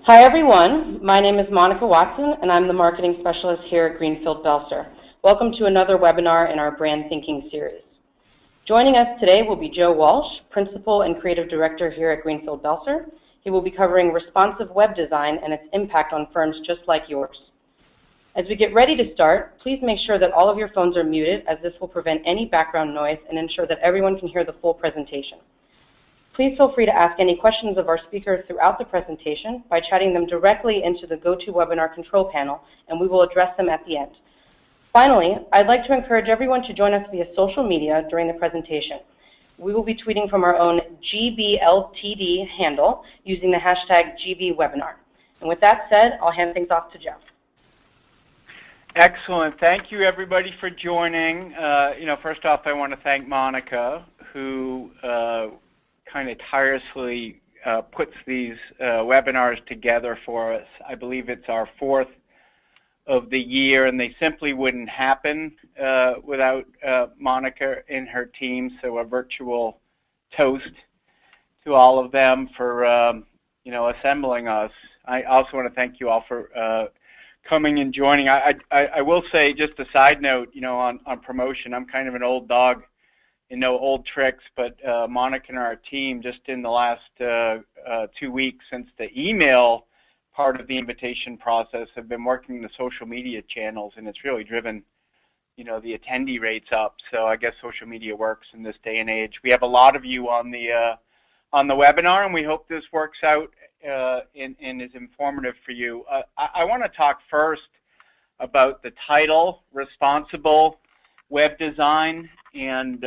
Hi everyone, my name is Monica Watson and I'm the Marketing Specialist here at Greenfield Belser. Welcome to another webinar in our Brand Thinking series. Joining us today will be Joe Walsh, Principal and Creative Director here at Greenfield Belser. He will be covering responsive web design and its impact on firms just like yours. As we get ready to start, please make sure that all of your phones are muted, as this will prevent any background noise and ensure that everyone can hear the full presentation. Please feel free to ask any questions of our speakers throughout the presentation by chatting them directly into the GoToWebinar control panel, and we will address them at the end. Finally, I'd like to encourage everyone to join us via social media during the presentation. We will be tweeting from our own GBLTD handle using the hashtag GBWebinar. And with that said, I'll hand things off to Jeff. Excellent. Thank you, everybody, for joining. First off, I want to thank Monica, who kind of tirelessly puts these webinars together for us. I believe it's our fourth of the year, and they simply wouldn't happen without Monica and her team. So a virtual toast to all of them for assembling us. I also want to thank you all for coming and joining. I will say, just a side note, on promotion, I'm kind of an old dog and no old tricks, but Monica and our team, just in the last 2 weeks since the email part of the invitation process, have been working the social media channels, and it's really driven, the attendee rates up. So I guess social media works in this day and age. We have a lot of you on the webinar, and we hope this works out and is informative for you. I want to talk first about the title, Responsible Web Design, and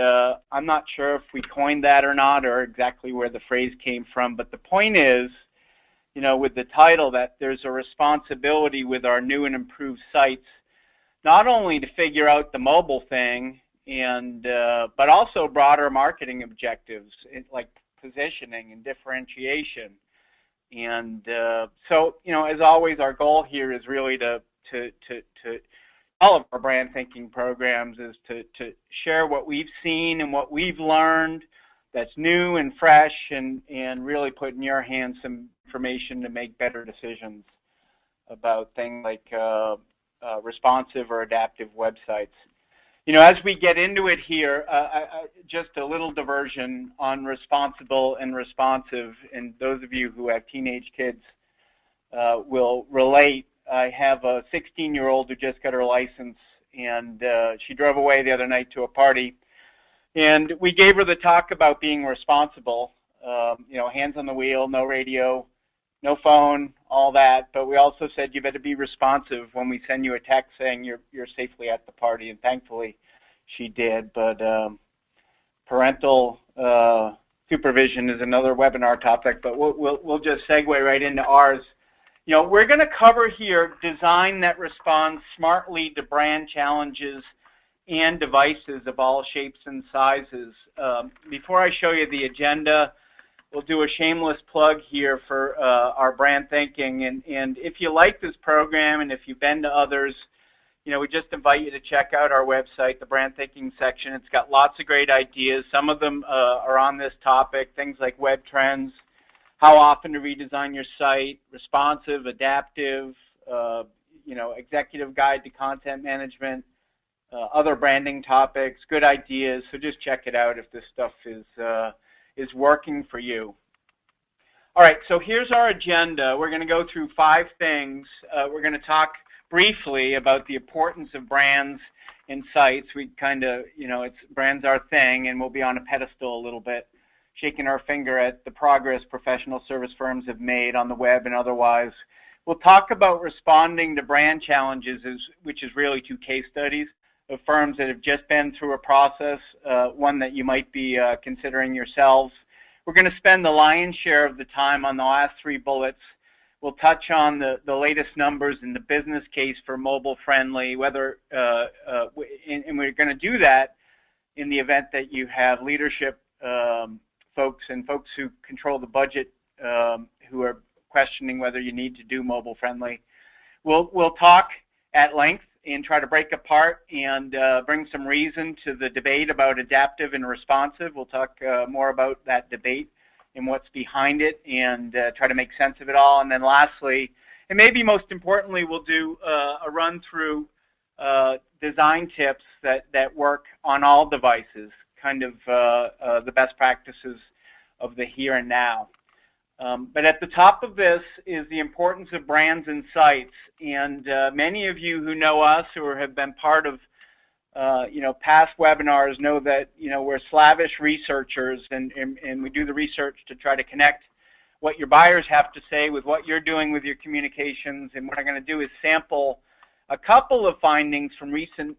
I'm not sure if we coined that or not, or exactly where the phrase came from, but the point is, with the title, that there's a responsibility with our new and improved sites, not only to figure out the mobile thing, but also broader marketing objectives, like positioning and differentiation. And so, as always, our goal here is really to all of our brand thinking programs is to share what we've seen and what we've learned that's new and fresh, and really put in your hands some information to make better decisions about things like responsive or adaptive websites. As we get into it here, just a little diversion on responsible and responsive, and those of you who have teenage kids will relate. I have a 16-year-old who just got her license, and she drove away the other night to a party, and we gave her the talk about being responsible, hands on the wheel, no radio, no phone, all that, but we also said you better be responsive when we send you a text saying you're safely at the party, and thankfully she did. But parental supervision is another webinar topic, but we'll just segue right into ours. We're going to cover here design that responds smartly to brand challenges and devices of all shapes and sizes. Before I show you the agenda, we'll do a shameless plug here for our brand thinking. And if you like this program and if you've been to others, we just invite you to check out our website, the brand thinking section. It's got lots of great ideas. Some of them are on this topic, things like web trends, how often to redesign your site, responsive, adaptive, executive guide to content management, other branding topics, good ideas. So just check it out if this stuff is working for you. All right, so here's our agenda. We're going to go through 5 things. We're going to talk briefly about the importance of brands and sites. We kind of, brands our thing, and we'll be on a pedestal a little bit, shaking our finger at the progress professional service firms have made on the web and otherwise. We'll talk about responding to brand challenges, which is really 2 case studies of firms that have just been through a process, one that you might be considering yourselves. We're going to spend the lion's share of the time on the last 3 bullets. We'll touch on the latest numbers in the business case for mobile friendly, and we're going to do that in the event that you have leadership folks and folks who control the budget who are questioning whether you need to do mobile friendly. We'll talk at length and try to break apart and bring some reason to the debate about adaptive and responsive. We'll talk more about that debate and what's behind it, and try to make sense of it all. And then lastly, and maybe most importantly, we'll do a run through design tips that work on all devices, kind of the best practices of the here and now. But at the top of this is the importance of brands and sites. And many of you who know us or have been part of past webinars know that we're slavish researchers, and we do the research to try to connect what your buyers have to say with what you're doing with your communications. And what I'm going to do is sample a couple of findings from recent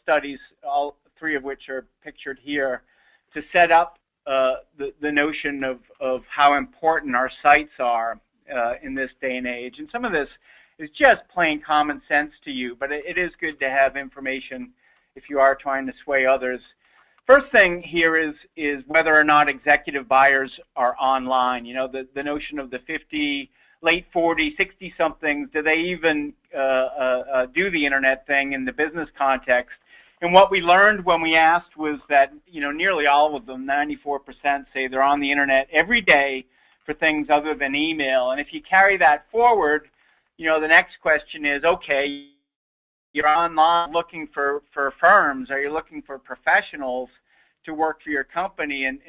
studies, all three of which are pictured here, to set up the notion of how important our sites are in this day and age. And some of this is just plain common sense to you, but it is good to have information if you are trying to sway others. First thing here is whether or not executive buyers are online. The notion of the 50, late 40, 60-somethings, do they even do the internet thing in the business context? And what we learned when we asked was that nearly all of them, 94%, say they're on the internet every day for things other than email. And if you carry that forward, the next question is, okay, you're online looking for firms. Are you looking for professionals to work for your company? And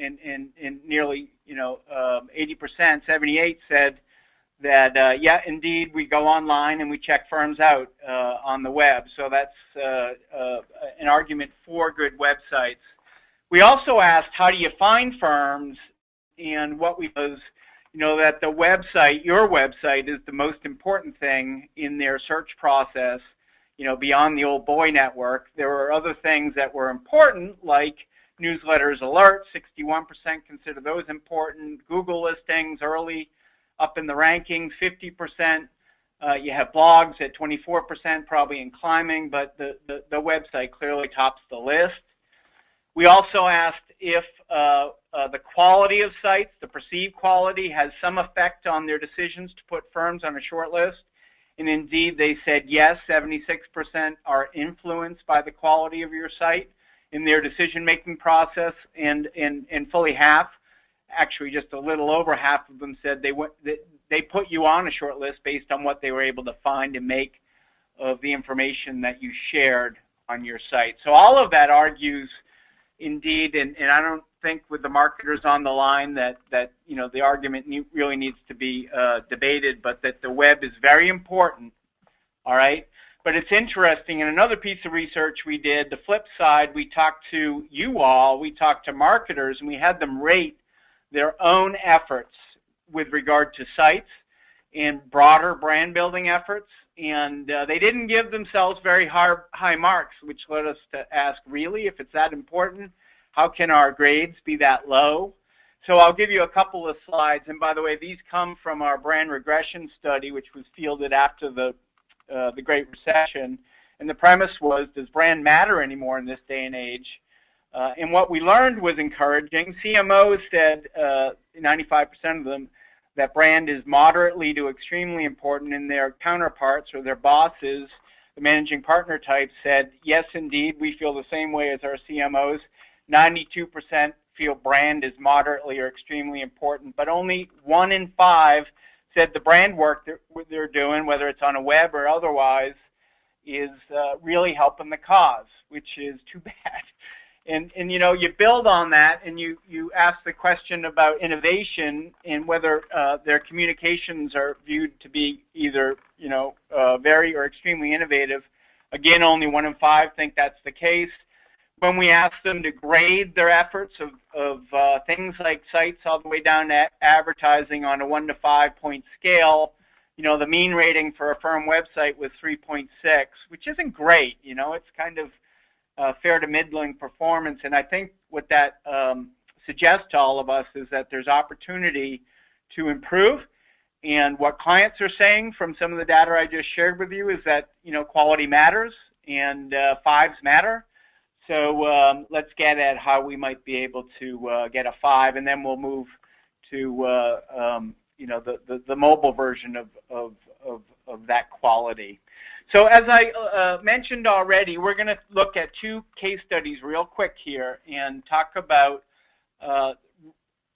nearly 80%, 78 said that yeah, indeed, we go online and we check firms out on the web. So that's an argument for good websites. We also asked, how do you find firms? And what we was that the website, your website, is the most important thing in their search process. Beyond the old boy network, there were other things that were important, like newsletters, alerts. 61% consider those important. Google listings early up in the rankings, 50%. You have blogs at 24%, probably in climbing, but the website clearly tops the list. We also asked if the quality of sites, the perceived quality, has some effect on their decisions to put firms on a short list. And indeed, they said yes, 76% are influenced by the quality of your site in their decision-making process, and fully half, actually just a little over half of them, said they put you on a short list based on what they were able to find and make of the information that you shared on your site. So all of that argues, indeed, and I don't think with the marketers on the line that the argument really needs to be debated, but that the web is very important, all right? But it's interesting, in another piece of research we did, the flip side, we talked to you all, we talked to marketers, and we had them rate their own efforts with regard to sites and broader brand building efforts, and they didn't give themselves very high marks, which led us to ask, really, if it's that important, how can our grades be that low? So I'll give you a couple of slides, and by the way, these come from our brand regression study, which was fielded after the Great Recession, and the premise was, does brand matter anymore in this day and age? And what we learned was encouraging. CMOs said, 95% of them, that brand is moderately to extremely important, and their counterparts or their bosses, the managing partner type, said, yes, indeed, we feel the same way as our CMOs. 92% feel brand is moderately or extremely important, but only 1 in 5 said the brand work they're doing, whether it's on a web or otherwise, is really helping the cause, which is too bad. And you build on that, and you ask the question about innovation and whether their communications are viewed to be either very or extremely innovative. Again, only 1 in 5 think that's the case. When we ask them to grade their efforts of things like sites all the way down to advertising on a 1 to 5 point scale, the mean rating for a firm website was 3.6, which isn't great. It's kind of fair to middling performance. And I think what that suggests to all of us is that there's opportunity to improve. And what clients are saying from some of the data I just shared with you is that, quality matters and 5s matter. So let's get at how we might be able to get a 5, and then we'll move to the mobile version of that quality. So as I mentioned already, we're going to look at 2 case studies real quick here and talk about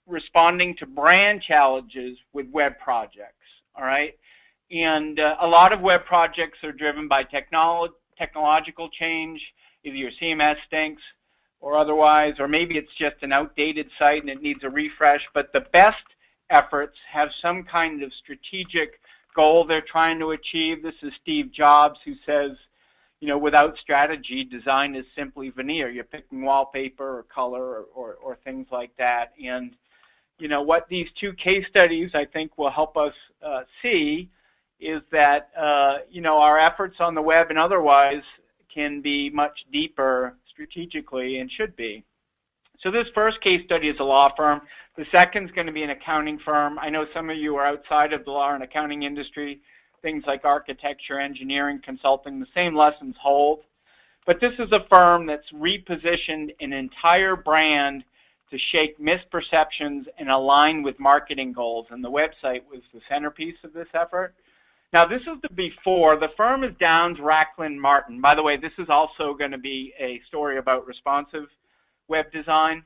responding to brand challenges with web projects, all right? And a lot of web projects are driven by technological change. Either your CMS stinks or otherwise, or maybe it's just an outdated site and it needs a refresh. But the best efforts have some kind of strategic goal they're trying to achieve. This is Steve Jobs, who says, you know, without strategy, design is simply veneer. You're picking wallpaper or color or things like that. And, you know, what these two case studies, I think, will help us see is that, you know, our efforts on the web and otherwise can be much deeper strategically and should be. So this first case study is a law firm. The second is going to be an accounting firm. I know some of you are outside of the law and accounting industry. Things like architecture, engineering, consulting, the same lessons hold. But this is a firm that's repositioned an entire brand to shake misperceptions and align with marketing goals. And the website was the centerpiece of this effort. Now, this is the before. The firm is Downs, Racklin, Martin. By the way, this is also going to be a story about responsive web design,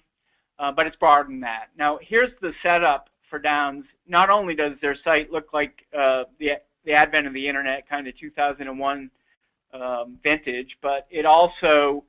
but it's broader than that. Now, here's the setup for Downs. Not only does their site look like the advent of the internet, kind of 2001 vintage, but it also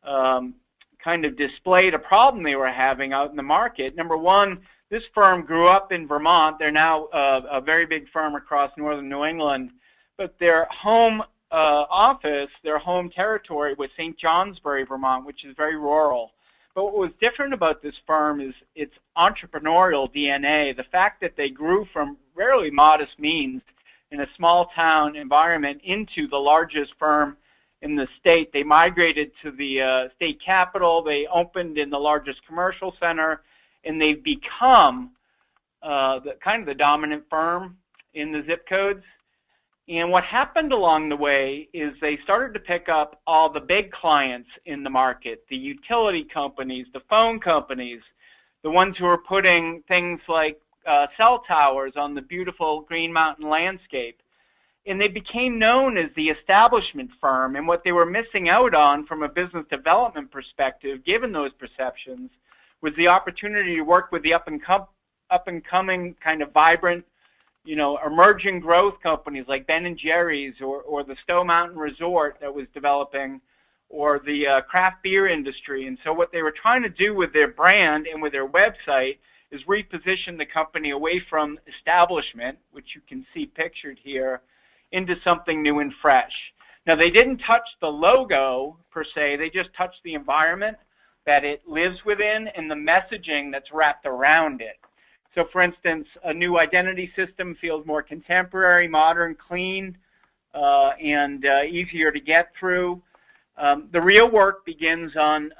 kind of displayed a problem they were having out in the market. Number one, this firm grew up in Vermont. They're now a very big firm across northern New England, but their home office, their home territory was St. Johnsbury, Vermont, which is very rural. But what was different about this firm is its entrepreneurial DNA, the fact that they grew from fairly modest means in a small town environment into the largest firm in the state. They migrated to the state capital. They opened in the largest commercial center, and they've become the dominant firm in the zip codes. And what happened along the way is they started to pick up all the big clients in the market, the utility companies, the phone companies, the ones who are putting things like cell towers on the beautiful Green Mountain landscape. And they became known as the establishment firm. And what they were missing out on from a business development perspective, given those perceptions, was the opportunity to work with the up-and-coming kind of vibrant, you know, emerging growth companies like Ben & Jerry's or the Stowe Mountain Resort that was developing, or the craft beer industry. And so what they were trying to do with their brand and with their website is reposition the company away from establishment, which you can see pictured here, into something new and fresh. Now, they didn't touch the logo per se. They just touched the environment that it lives within and the messaging that's wrapped around it. So, for instance, a new identity system feels more contemporary, modern, clean, and easier to get through. The real work begins on,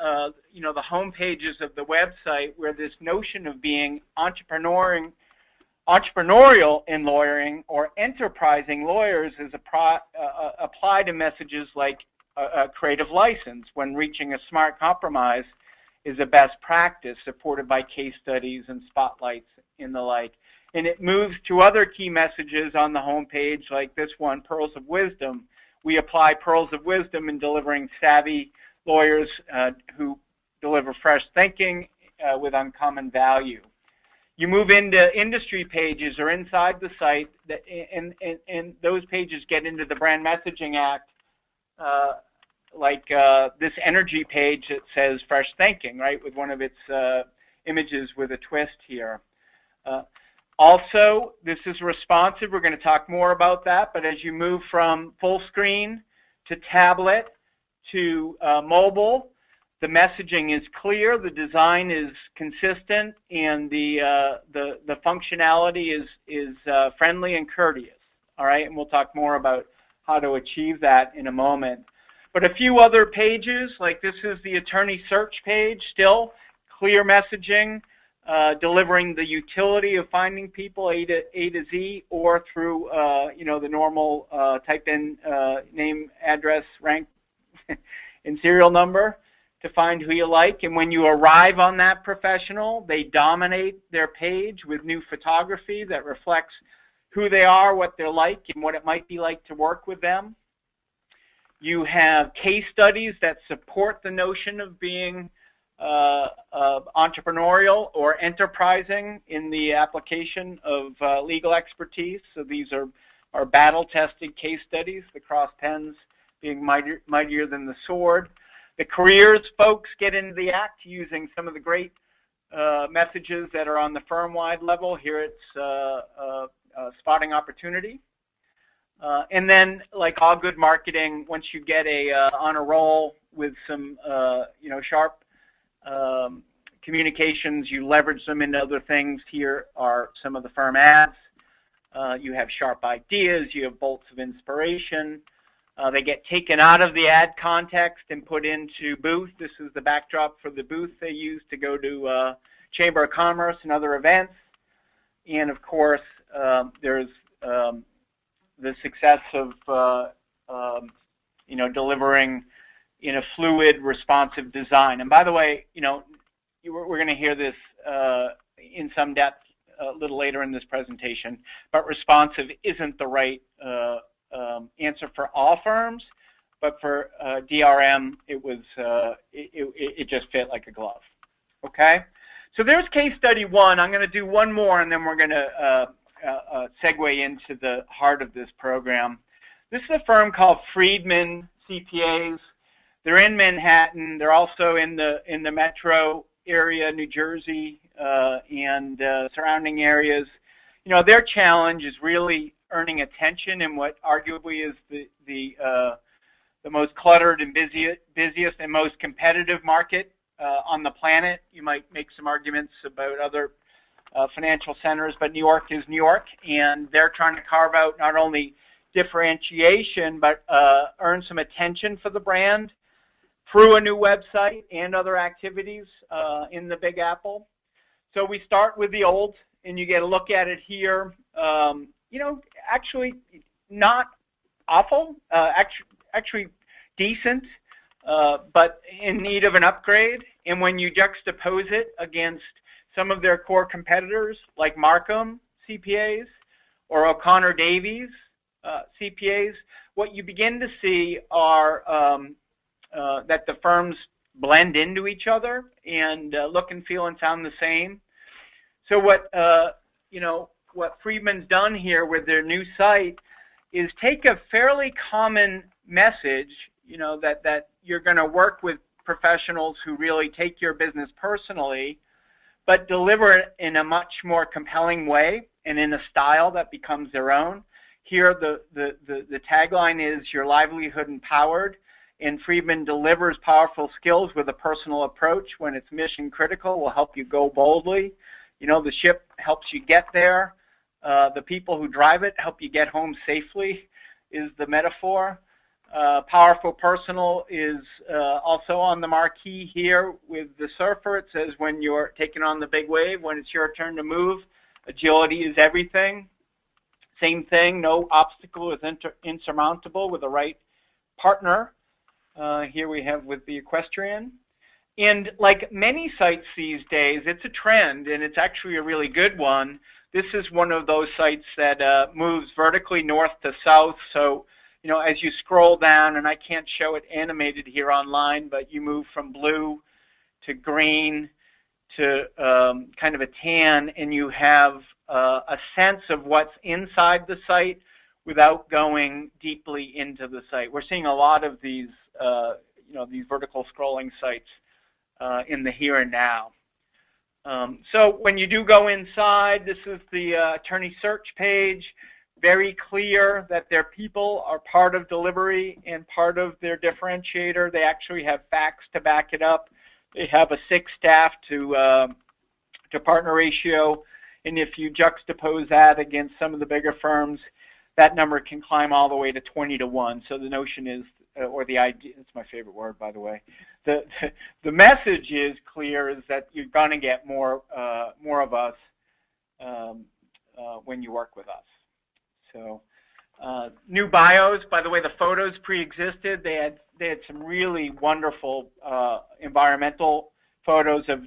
you know, the home pages of the website, where this notion of being entrepreneurial in lawyering or enterprising lawyers is applied to messages like a creative license when reaching a smart compromise is a best practice, supported by case studies and spotlights and the like. And it moves to other key messages on the home page, like this one, Pearls of Wisdom. We apply pearls of wisdom in delivering savvy lawyers who deliver fresh thinking with uncommon value. You move into industry pages or inside the site, and those pages get into the Brand Messaging Act, like this energy page that says fresh thinking, right, with one of its images with a twist here. Also, this is responsive. We're going to talk more about that, but as you move from full screen to tablet to mobile, the messaging is clear, the design is consistent, and the functionality is friendly and courteous. All right, and we'll talk more about how to achieve that in a moment. But a few other pages, like this is the attorney search page, still clear messaging, delivering the utility of finding people A to Z, or through you know, the normal type in name, address, rank, and serial number to find who you like. And when you arrive on that professional, they dominate their page with new photography that reflects who they are, what they're like, and what it might be like to work with them. You have case studies that support the notion of being entrepreneurial or enterprising in the application of legal expertise. So these are battle-tested case studies, the cross pens being mightier than the sword. The careers folks get into the act using some of the great messages that are on the firm-wide level. Here it's spotting opportunity. And then, like all good marketing, once you get on a roll with some sharp communications, you leverage them into other things. Here are some of the firm ads. You have sharp ideas. You have bolts of inspiration. They get taken out of the ad context and put into booth. This is the backdrop for the booth they use to go to Chamber of Commerce and other events. And of course, there's the success of delivering in a fluid, responsive design. And by the way, we're going to hear this in some depth a little later in this presentation, but responsive isn't the right answer for all firms, but for DRM, it just fit like a glove. Okay, so there's case study one. I'm going to do one more, and then we're going to segue into the heart of this program. This is a firm called Friedman CPAs. They're in Manhattan. They're also in the metro area, New Jersey, and surrounding areas. Their challenge is really earning attention in what arguably is the most cluttered and busiest and most competitive market on the planet. You might make some arguments about other financial centers, but New York is New York, and they're trying to carve out not only differentiation, but earn some attention for the brand through a new website and other activities in the Big Apple. So we start with the old, and you get a look at it here. Actually not awful, actually decent, but in need of an upgrade. And when you juxtapose it against some of their core competitors like Markham CPAs or O'Connor Davies CPAs, what you begin to see are that the firms blend into each other and look and feel and sound the same. So what Friedman's done here with their new site is take a fairly common message, that you're going to work with professionals who really take your business personally, but deliver it in a much more compelling way and in a style that becomes their own. Here, the tagline is "Your livelihood empowered," and Friedman delivers powerful skills with a personal approach. When it's mission critical, will help you go boldly. The ship helps you get there. The people who drive it help you get home safely, is the metaphor. Powerful personal is also on the marquee here with the surfer. It says when you're taking on the big wave, when it's your turn to move, agility is everything. Same thing, no obstacle is insurmountable with the right partner. Here we have with the equestrian. And like many sites these days, it's a trend, and it's actually a really good one. This is one of those sites that moves vertically north to south. So, as you scroll down, and I can't show it animated here online, but you move from blue to green to kind of a tan, and you have a sense of what's inside the site without going deeply into the site. We're seeing a lot of these, these vertical scrolling sites in the here and now. So when you do go inside, this is the attorney search page. Very clear that their people are part of delivery and part of their differentiator. They actually have facts to back it up. They have a 6 staff to partner ratio, and if you juxtapose that against some of the bigger firms, that number can climb all the way to 20 to 1. So the notion is, or the idea, it's my favorite word, by the way. The message is clear, is that you're going to get more of us when you work with us. So new bios, by the way, the photos pre-existed. They had some really wonderful environmental photos of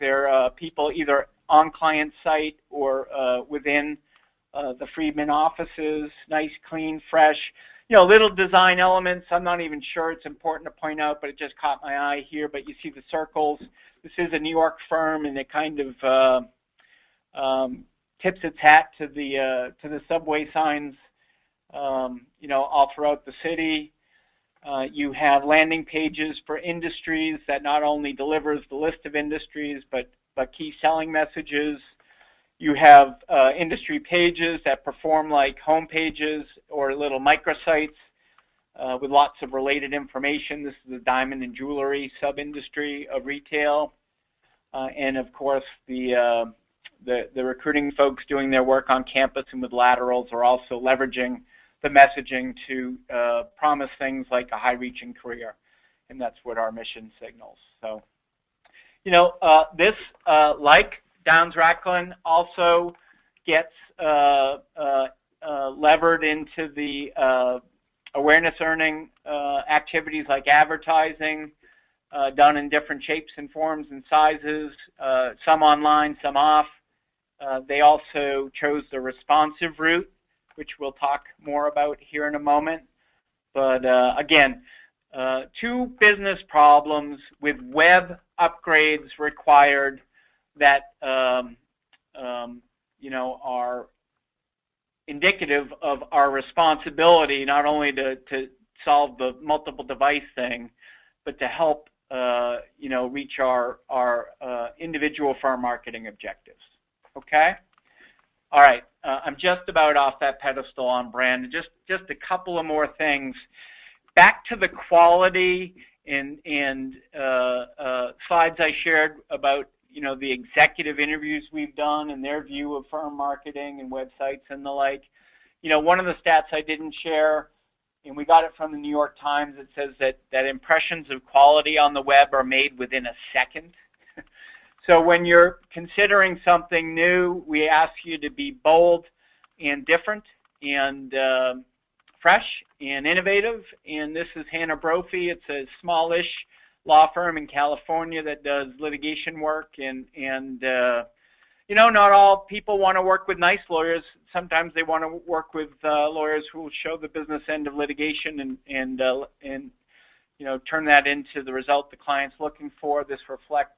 their people, either on client site or within the Friedman offices. Nice, clean, fresh. little design elements. I'm not even sure it's important to point out, but it just caught my eye here. But you see the circles. This is a New York firm, and it kind of tips its hat to the subway signs, all throughout the city. You have landing pages for industries that not only delivers the list of industries, but key selling messages. You have industry pages that perform like home pages or little microsites with lots of related information. This is the diamond and jewelry sub-industry of retail. And of course, the recruiting folks doing their work on campus and with laterals are also leveraging the messaging to promise things like a high-reaching career. And that's what our mission signals. So, this, like Downs Racklin, also gets levered into the awareness earning activities like advertising, done in different shapes and forms and sizes, some online, some off. They also chose the responsive route, which we'll talk more about here in a moment. But again, two business problems with web upgrades required that are indicative of our responsibility not only to solve the multiple device thing, but to help reach our individual firm marketing objectives. Okay. All right. I'm just about off that pedestal on brand. Just a couple of more things. Back to the quality and slides I shared about the executive interviews we've done and their view of firm marketing and websites and the like. One of the stats I didn't share, and we got it from the New York Times, it says that impressions of quality on the web are made within a second. So when you're considering something new, we ask you to be bold and different and fresh and innovative. And this is Hannah Brophy. It's a smallish law firm in California that does litigation work. And not all people want to work with nice lawyers. Sometimes they want to work with lawyers who will show the business end of litigation and turn that into the result the client's looking for. This reflects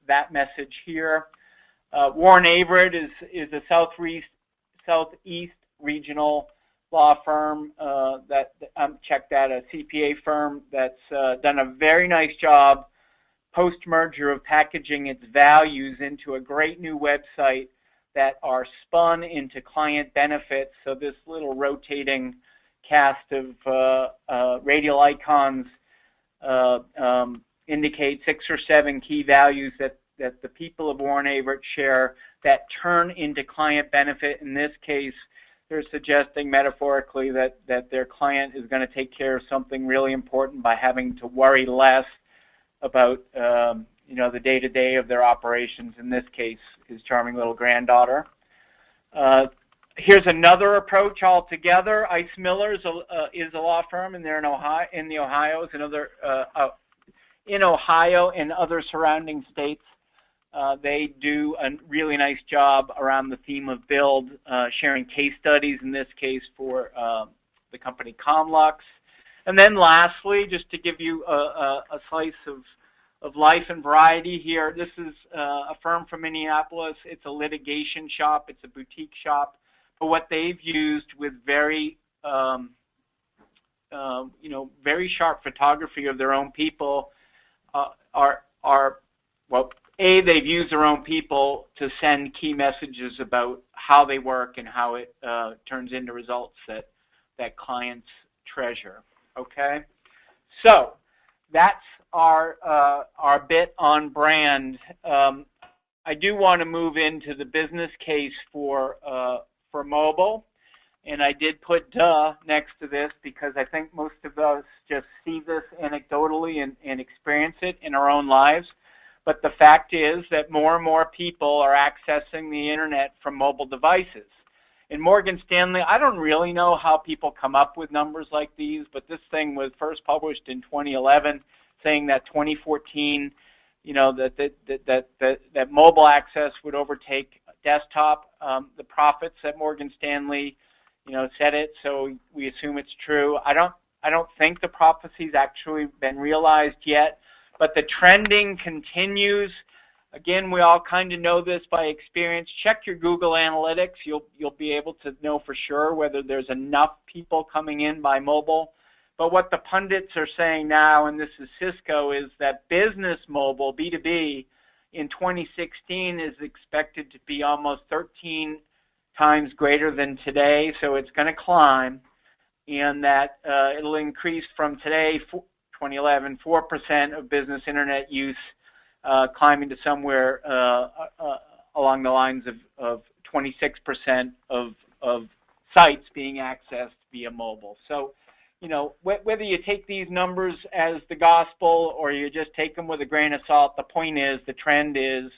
that message here. Warren Averett is a southeast regional law firm that checked out, a CPA firm that's done a very nice job post-merger of packaging its values into a great new website that are spun into client benefits. So this little rotating cast of radial icons indicate 6 or 7 key values that the people of Warren Averett share that turn into client benefit. In this case, they're suggesting metaphorically that their client is going to take care of something really important by having to worry less about the day-to-day of their operations. In this case, his charming little granddaughter. Here's another approach altogether. Ice Miller is a law firm, and they're in Ohio, in Ohio and other surrounding states. They do a really nice job around the theme of build, sharing case studies, in this case for the company Comlux. And then lastly, just to give you a slice of life and variety here, this is a firm from Minneapolis. It's a litigation shop. It's a boutique shop. But what they've used with very sharp photography of their own people they've used their own people to send key messages about how they work and how it turns into results that clients treasure. Okay, so that's our bit on brand. I do want to move into the business case for mobile, and I did put "duh" next to this because I think most of us just see this anecdotally and experience it in our own lives. But the fact is that more and more people are accessing the internet from mobile devices. In Morgan Stanley, I don't really know how people come up with numbers like these, but this thing was first published in 2011, saying that 2014, that mobile access would overtake desktop. The profits at Morgan Stanley said it, so we assume it's true. I don't think the prophecy's actually been realized yet, but the trending continues. Again, we all kind of know this by experience. Check your Google Analytics. You'll be able to know for sure whether there's enough people coming in by mobile. But what the pundits are saying now, and this is Cisco, is that business mobile, B2B, in 2016 is expected to be almost 13 times greater than today, so it's going to climb, and that it'll increase from today, 2011, 4% of business internet use, climbing to somewhere along the lines of 26% of sites being accessed via mobile. So, whether you take these numbers as the gospel or you just take them with a grain of salt, the point is, the trend is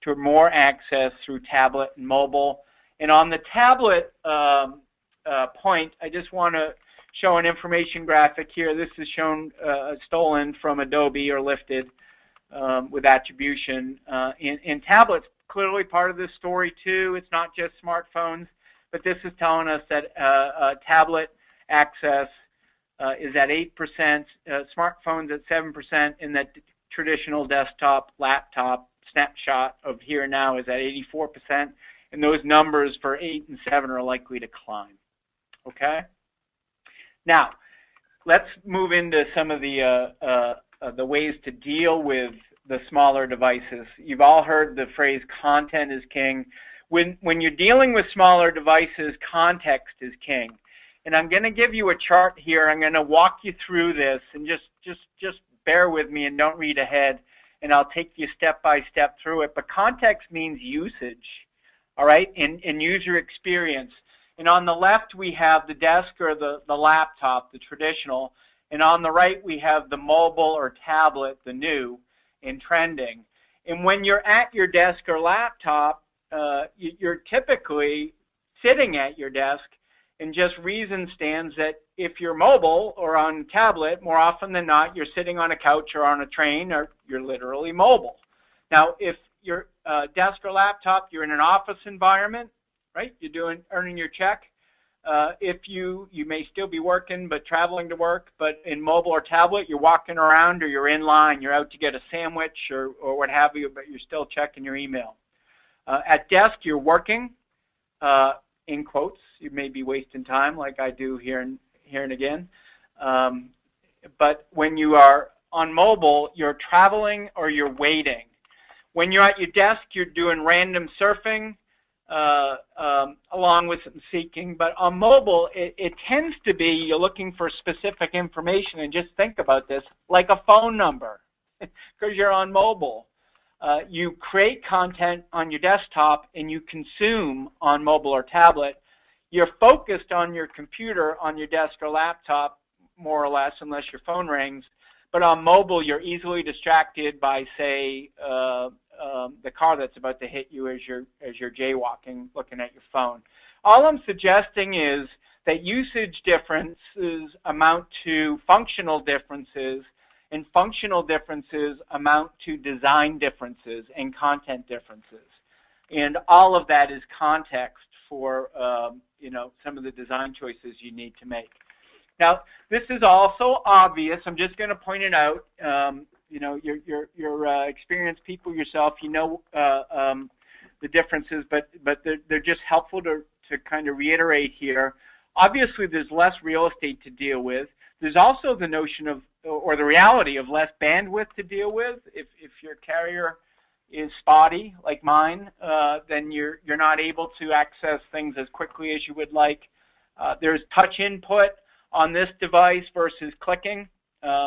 to more access through tablet and mobile. And on the tablet point, I just want to show an information graphic here. This is shown stolen from Adobe or lifted with attribution. In tablets, clearly part of this story too. It's not just smartphones, but this is telling us that tablet access is at 8%, smartphones at 7%, and that traditional desktop, laptop snapshot of here and now is at 84%, and those numbers for 8 and 7 are likely to climb. Okay? Now, let's move into some of the ways to deal with the smaller devices. You've all heard the phrase content is king. When you're dealing with smaller devices, context is king. And I'm going to give you a chart here. I'm going to walk you through this, and just bear with me and don't read ahead, and I'll take you step by step through it. But context means usage, all right, and user experience. And on the left, we have the desk or the laptop, the traditional, and on the right, we have the mobile or tablet, the new, and trending. And when you're at your desk or laptop, you're typically sitting at your desk, and just reason stands that if you're mobile or on tablet, more often than not, you're sitting on a couch or on a train, or you're literally mobile. Now, if your desk or laptop, you're in an office environment, right? You're earning your check. If you may still be working but traveling to work, but in mobile or tablet, you're walking around or you're in line, you're out to get a sandwich or what have you, but you're still checking your email. At desk, you're working. In quotes, you may be wasting time like I do here and again. But when you are on mobile, you're traveling or you're waiting. When you're at your desk, you're doing random surfing along with some seeking. But on mobile, it tends to be you're looking for specific information, and just think about this, like a phone number, because you're on mobile. You create content on your desktop and you consume on mobile or tablet. You're focused on your computer, on your desk or laptop, more or less, unless your phone rings. But on mobile, you're easily distracted by, say, the car that's about to hit you as you're jaywalking, looking at your phone. All I'm suggesting is that usage differences amount to functional differences, and functional differences amount to design differences and content differences. And all of that is context for some of the design choices you need to make. Now, this is also obvious. I'm just going to point it out. You're experienced people yourself. You know the differences, but they're just helpful to kind of reiterate here. Obviously, there's less real estate to deal with. There's also the notion of, or the reality of, less bandwidth to deal with. If your carrier is spotty, like mine, then you're not able to access things as quickly as you would like. There's touch input on this device versus clicking,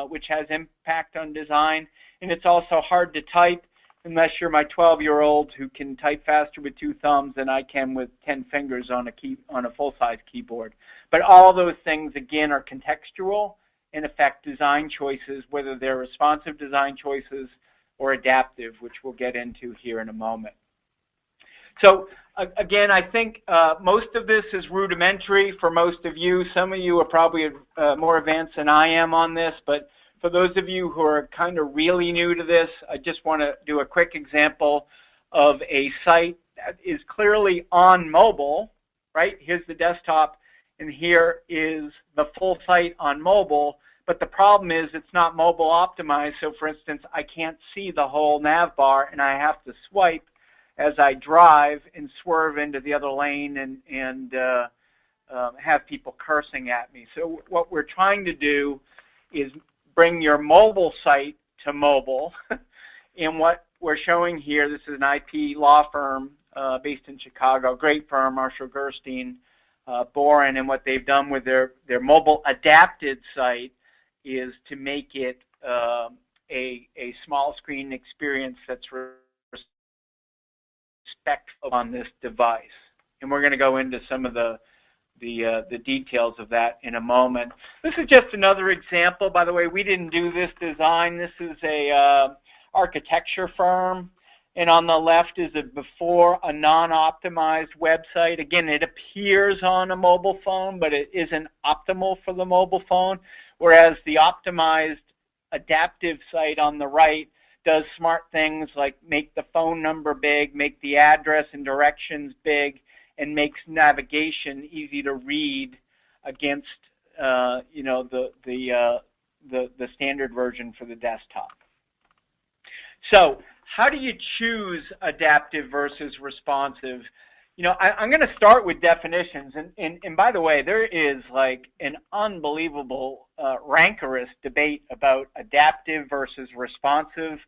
which has impact on design. And it's also hard to type unless you're my 12-year-old who can type faster with 2 thumbs than I can with 10 fingers on a full-size keyboard. But all those things, again, are contextual and affect design choices, whether they're responsive design choices or adaptive, which we'll get into here in a moment. So again, I think most of this is rudimentary for most of you. Some of you are probably more advanced than I am on this, but for those of you who are kind of really new to this, I just want to do a quick example of a site that is clearly on mobile, right? Here's the desktop, and here is the full site on mobile. But the problem is it's not mobile optimized. So for instance, I can't see the whole nav bar, and I have to swipe as I drive and swerve into the other lane and have people cursing at me. So what we're trying to do is bring your mobile site to mobile. And what we're showing here, this is an IP law firm based in Chicago, great firm, Marshall Gerstein, Boren, and what they've done with their mobile adapted site is to make it a small screen experience that's respectful on this device. And we're going to go into some of the details of that in a moment. This is just another example. By the way, we didn't do this design. This is a architecture firm. And on the left is a before, a non-optimized website. Again, it appears on a mobile phone, but it isn't optimal for the mobile phone. Whereas the optimized adaptive site on the right does smart things like make the phone number big, make the address and directions big, and makes navigation easy to read against the standard version for the desktop. So how do you choose adaptive versus responsive? You know, I'm going to start with definitions. And by the way, there is like an unbelievable rancorous debate about adaptive versus responsive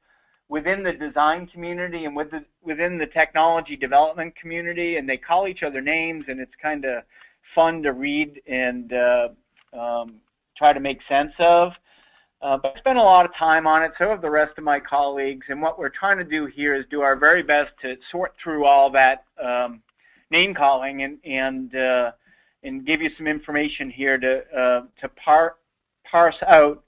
within the design community and within the technology development community. And they call each other names, and it's kind of fun to read and try to make sense of. But I spent a lot of time on it, so have the rest of my colleagues, and what we're trying to do here is do our very best to sort through all that name calling and give you some information here to parse out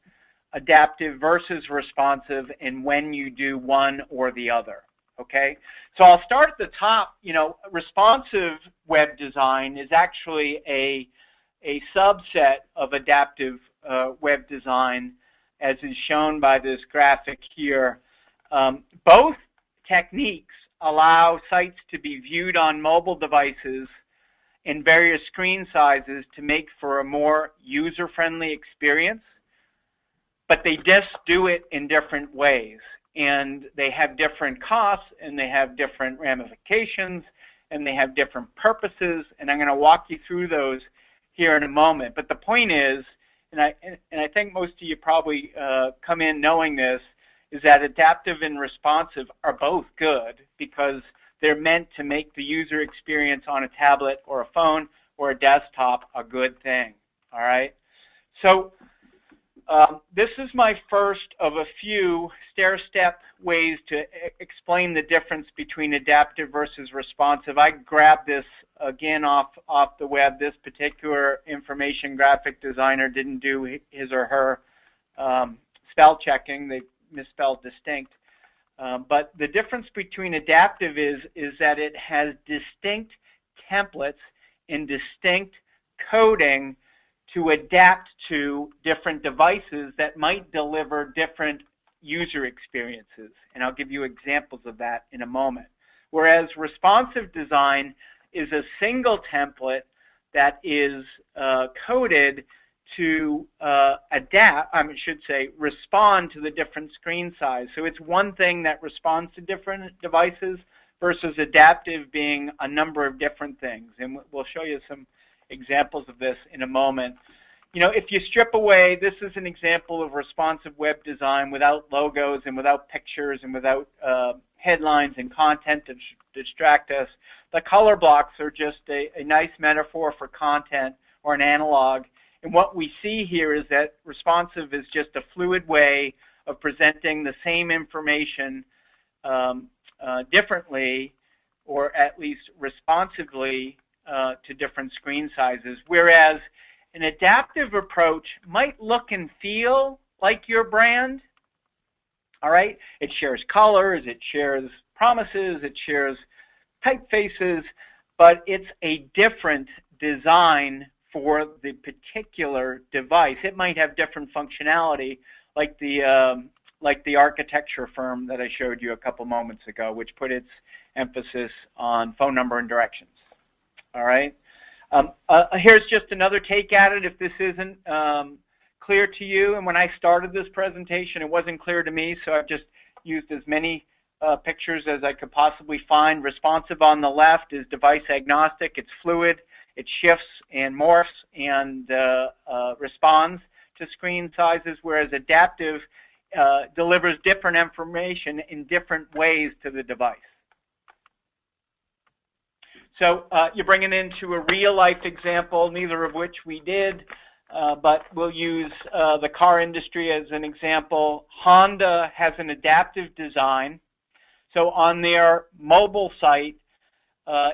adaptive versus responsive and when you do one or the other. Okay, so I'll start at the top. You know, responsive web design is actually a subset of adaptive web design, as is shown by this graphic here. Both techniques allow sites to be viewed on mobile devices in various screen sizes to make for a more user-friendly experience, but they just do it in different ways. And they have different costs, and they have different ramifications, and they have different purposes, and I'm going to walk you through those here in a moment. But the point is, and I think most of you probably come in knowing this, is that adaptive and responsive are both good because they're meant to make the user experience on a tablet or a phone or a desktop a good thing. All right? So this is my first of a few stair-step ways to explain the difference between adaptive versus responsive. I grabbed this again off the web. This particular information graphic designer didn't do his or her spell checking. They misspelled distinct. But the difference between adaptive is that it has distinct templates and distinct coding to adapt to different devices that might deliver different user experiences. And I'll give you examples of that in a moment. Whereas responsive design is a single template that is coded to respond to the different screen size. So it's one thing that responds to different devices versus adaptive being a number of different things. And we'll show you some examples of this in a moment. You know, if you strip away, this is an example of responsive web design without logos and without pictures and without headlines and content to distract us. The color blocks are just a nice metaphor for content or an analog. And what we see here is that responsive is just a fluid way of presenting the same information differently, or at least responsively to different screen sizes, whereas an adaptive approach might look and feel like your brand. All right, it shares colors, it shares promises, it shares typefaces, but it's a different design for the particular device. It might have different functionality, like the architecture firm that I showed you a couple moments ago, which put its emphasis on phone number and directions. All right. Here's just another take at it if this isn't clear to you. And when I started this presentation, it wasn't clear to me, so I've just used as many pictures as I could possibly find. Responsive on the left is device agnostic. It's fluid. It shifts and morphs and responds to screen sizes, whereas adaptive delivers different information in different ways to the device. So you're bringing into a real-life example, neither of which we did, but we'll use the car industry as an example. Honda has an adaptive design. So on their mobile site,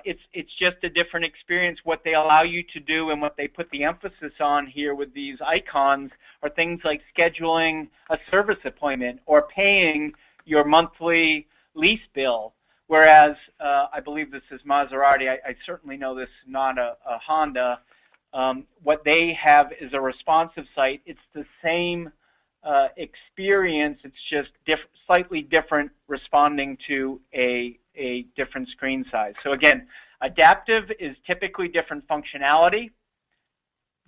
it's just a different experience. What they allow you to do and what they put the emphasis on here with these icons are things like scheduling a service appointment or paying your monthly lease bill. Whereas, I believe this is Maserati, I certainly know this is not a Honda. What they have is a responsive site. It's the same experience, it's just slightly different, responding to a different screen size. So again, adaptive is typically different functionality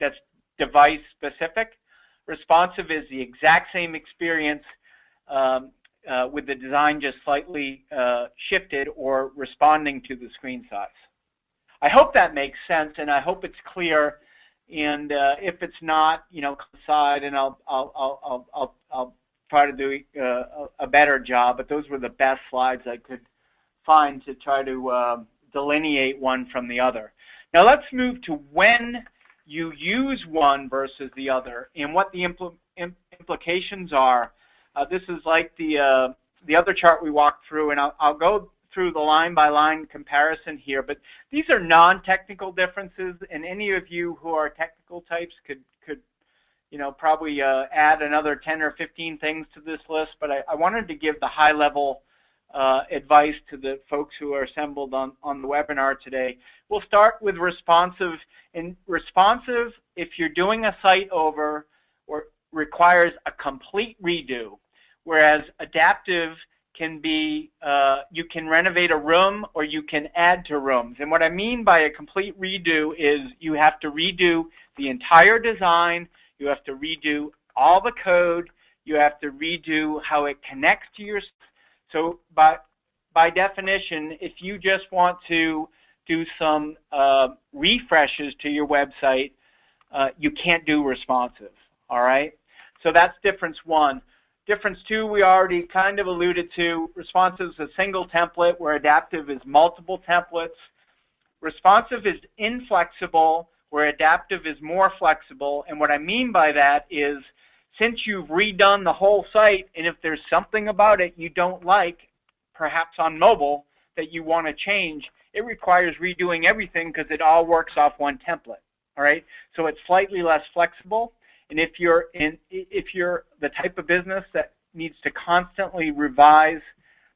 that's device specific. Responsive is the exact same experience with the design just slightly shifted or responding to the screen size. I hope that makes sense, and I hope it's clear. And if it's not, you know, come aside, and I'll try to do a better job. But those were the best slides I could find to try to delineate one from the other. Now let's move to when you use one versus the other and what the implications are. This is like the other chart we walked through, and I'll go through the line-by-line comparison here, but these are non-technical differences, and any of you who are technical types could you know, probably add another 10 or 15 things to this list, but I wanted to give the high-level advice to the folks who are assembled on the webinar today. We'll start with responsive. And responsive, if you're doing a site over, or requires a complete redo, whereas adaptive can be, you can renovate a room or you can add to rooms. And what I mean by a complete redo is you have to redo the entire design, you have to redo all the code, you have to redo how it connects to your, so by definition, if you just want to do some refreshes to your website, you can't do responsive, all right? So that's difference one. Difference two, we already kind of alluded to. Responsive is a single template, where adaptive is multiple templates. Responsive is inflexible, where adaptive is more flexible. And what I mean by that is, since you've redone the whole site, and if there's something about it you don't like, perhaps on mobile, that you want to change, it requires redoing everything because it all works off one template. All right? So it's slightly less flexible. And if you're the type of business that needs to constantly revise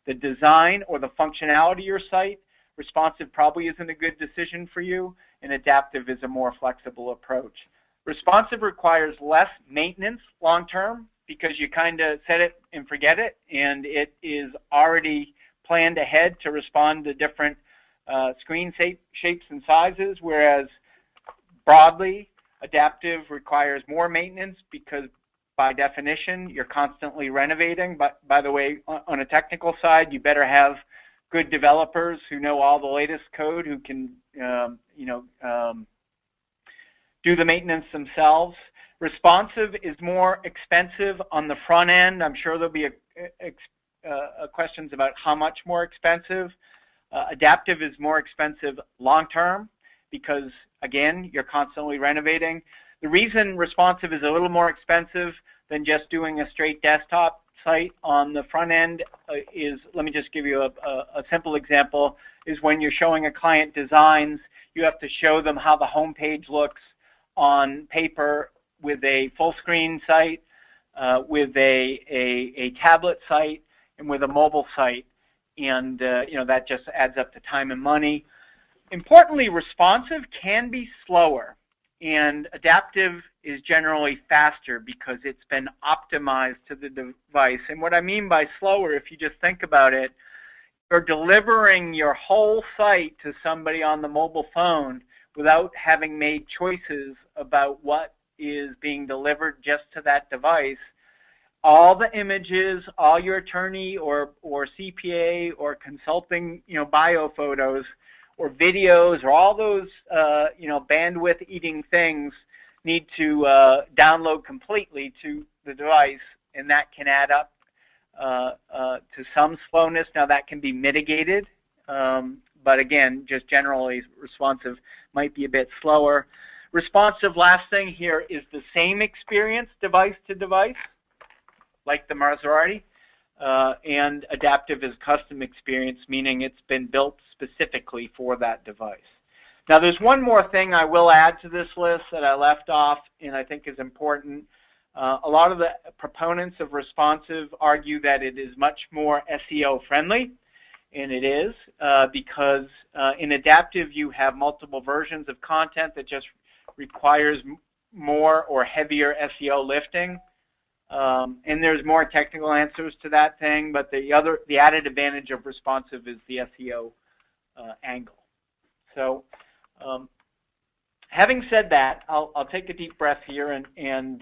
the design or the functionality of your site, responsive probably isn't a good decision for you, and adaptive is a more flexible approach. Responsive requires less maintenance long-term because you kind of set it and forget it, and it is already planned ahead to respond to different screen shapes and sizes, whereas broadly, adaptive requires more maintenance because by definition, you're constantly renovating. But by the way, on a technical side, you better have good developers who know all the latest code, who can do the maintenance themselves. Responsive is more expensive on the front end. I'm sure there'll be questions about how much more expensive. Adaptive is more expensive long-term because, again, you're constantly renovating. The reason responsive is a little more expensive than just doing a straight desktop site on the front end is, let me just give you a simple example, is when you're showing a client designs, you have to show them how the home page looks on paper with a full screen site, with a tablet site, and with a mobile site. And that just adds up to time and money. Importantly, responsive can be slower, and adaptive is generally faster because it's been optimized to the device. And what I mean by slower, if you just think about it, you're delivering your whole site to somebody on the mobile phone, without having made choices about what is being delivered just to that device, all the images, all your attorney or CPA or consulting, bio photos or videos or all those, bandwidth eating things need to download completely to the device, and that can add up to some slowness. Now that can be mitigated, but again, just generally responsive might be a bit slower. Responsive, last thing here, is the same experience device to device, like the Maserati, and adaptive is custom experience, meaning it's been built specifically for that device. Now there's one more thing I will add to this list that I left off and I think is important. A lot of the proponents of responsive argue that it is much more SEO friendly, and it is, because in adaptive you have multiple versions of content that just requires more or heavier SEO lifting. And there's more technical answers to that thing, but the added advantage of responsive is the SEO angle. So having said that, I'll take a deep breath here and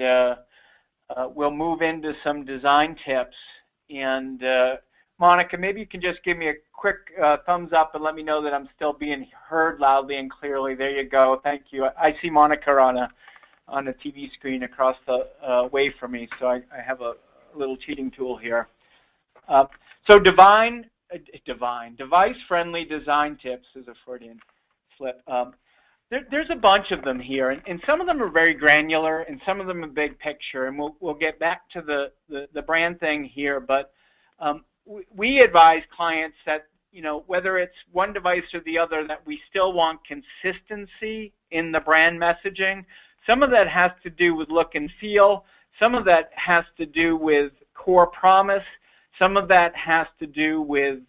we'll move into some design tips. And Monica, maybe you can just give me a quick thumbs up and let me know that I'm still being heard loudly and clearly. There you go. Thank you. I see Monica on a TV screen across the way from me, so I have a little cheating tool here. So device-friendly design tips is a Freudian slip. There's a bunch of them here, and some of them are very granular, and some of them are big picture, and we'll get back to the brand thing here, but we advise clients that, whether it's one device or the other, that we still want consistency in the brand messaging. Some of that has to do with look and feel. Some of that has to do with core promise. Some of that has to do with,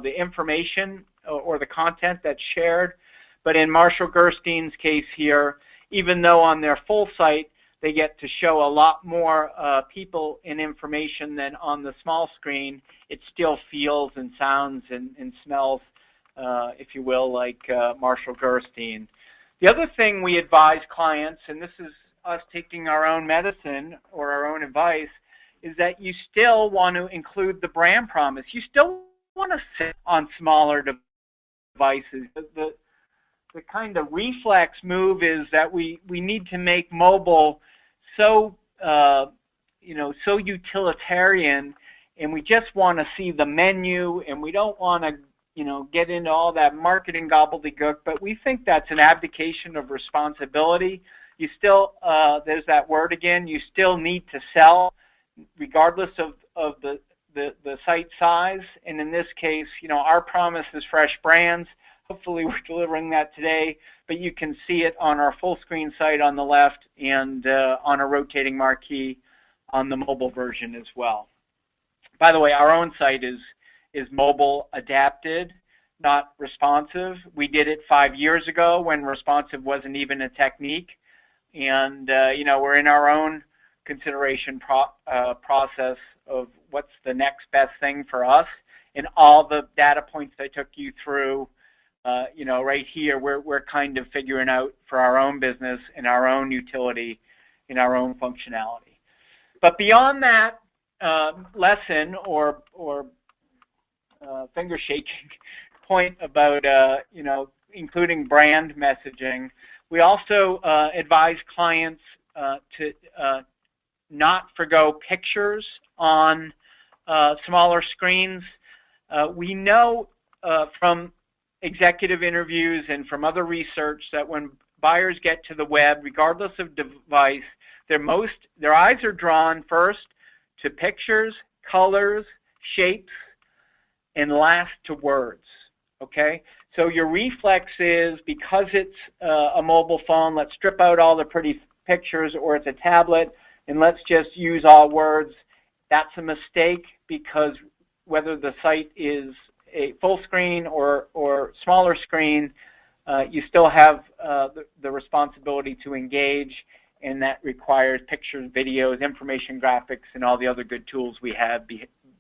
the information or the content that's shared. But in Marshall Gerstein's case here, even though on their full site they get to show a lot more people and information than on the small screen, it still feels and sounds and smells, if you will, like Marshall Gerstein. The other thing we advise clients, and this is us taking our own medicine or our own advice, is that you still want to include the brand promise. You still want to sit on smaller devices. The kind of reflex move is that we need to make mobile so utilitarian, and we just want to see the menu, and we don't want to get into all that marketing gobbledygook, but we think that's an abdication of responsibility. You still, there's that word again, you still need to sell regardless of the site size. And in this case, our promise is fresh brands. Hopefully we're delivering that today, but you can see it on our full screen site on the left and on a rotating marquee on the mobile version as well. By the way, our own site is mobile adapted, not responsive. We did it 5 years ago when responsive wasn't even a technique. And, we're in our own consideration process of what's the next best thing for us. And all the data points I took you through, right here, we're kind of figuring out for our own business and our own utility and our own functionality. But beyond that lesson or finger shaking point about including brand messaging, we also advise clients to not forgo pictures on smaller screens. We know from executive interviews and from other research that when buyers get to the web, regardless of device, their eyes are drawn first to pictures, colors, shapes, and last to words. Okay? So your reflex is, because it's a mobile phone, let's strip out all the pretty pictures, or it's a tablet, and let's just use all words. That's a mistake, because whether the site is a full screen or smaller screen, you still have the responsibility to engage, and that requires pictures, videos, information graphics, and all the other good tools we have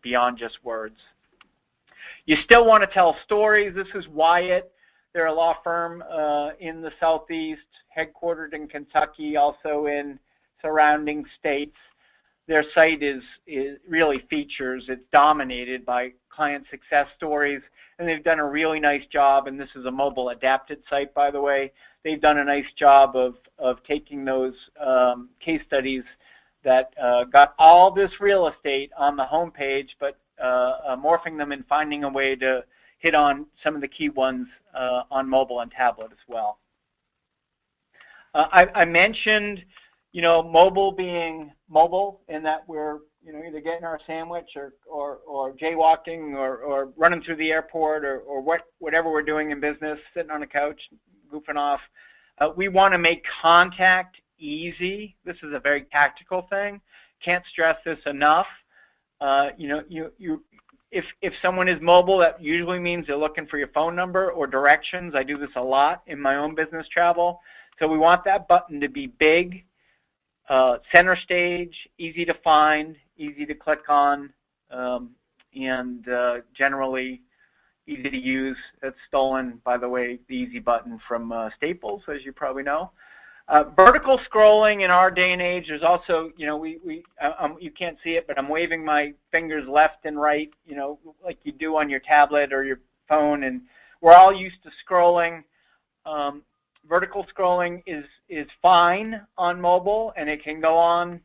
beyond just words. You still want to tell stories. This is Wyatt, They're a law firm in the Southeast, headquartered in Kentucky, also in surrounding states. Their site is really features. It's dominated by client success stories, and they've done a really nice job. And this is a mobile adapted site, by the way. They've done a nice job of taking those case studies that got all this real estate on the homepage, but morphing them and finding a way to hit on some of the key ones on mobile and tablet as well. I mentioned, mobile being mobile, in that we're, either getting our sandwich or jaywalking or running through the airport or whatever we're doing in business, sitting on a couch, goofing off. We want to make contact easy. This is a very tactical thing. Can't stress this enough. If someone is mobile, that usually means they're looking for your phone number or directions. I do this a lot in my own business travel. So we want that button to be big, center stage, easy to find, easy to click on, and generally easy to use. It's stolen, by the way, the easy button from Staples, as you probably know. Vertical scrolling in our day and age, there's also, you can't see it, but I'm waving my fingers left and right, like you do on your tablet or your phone, and we're all used to scrolling. Vertical scrolling is fine on mobile, and it can go on,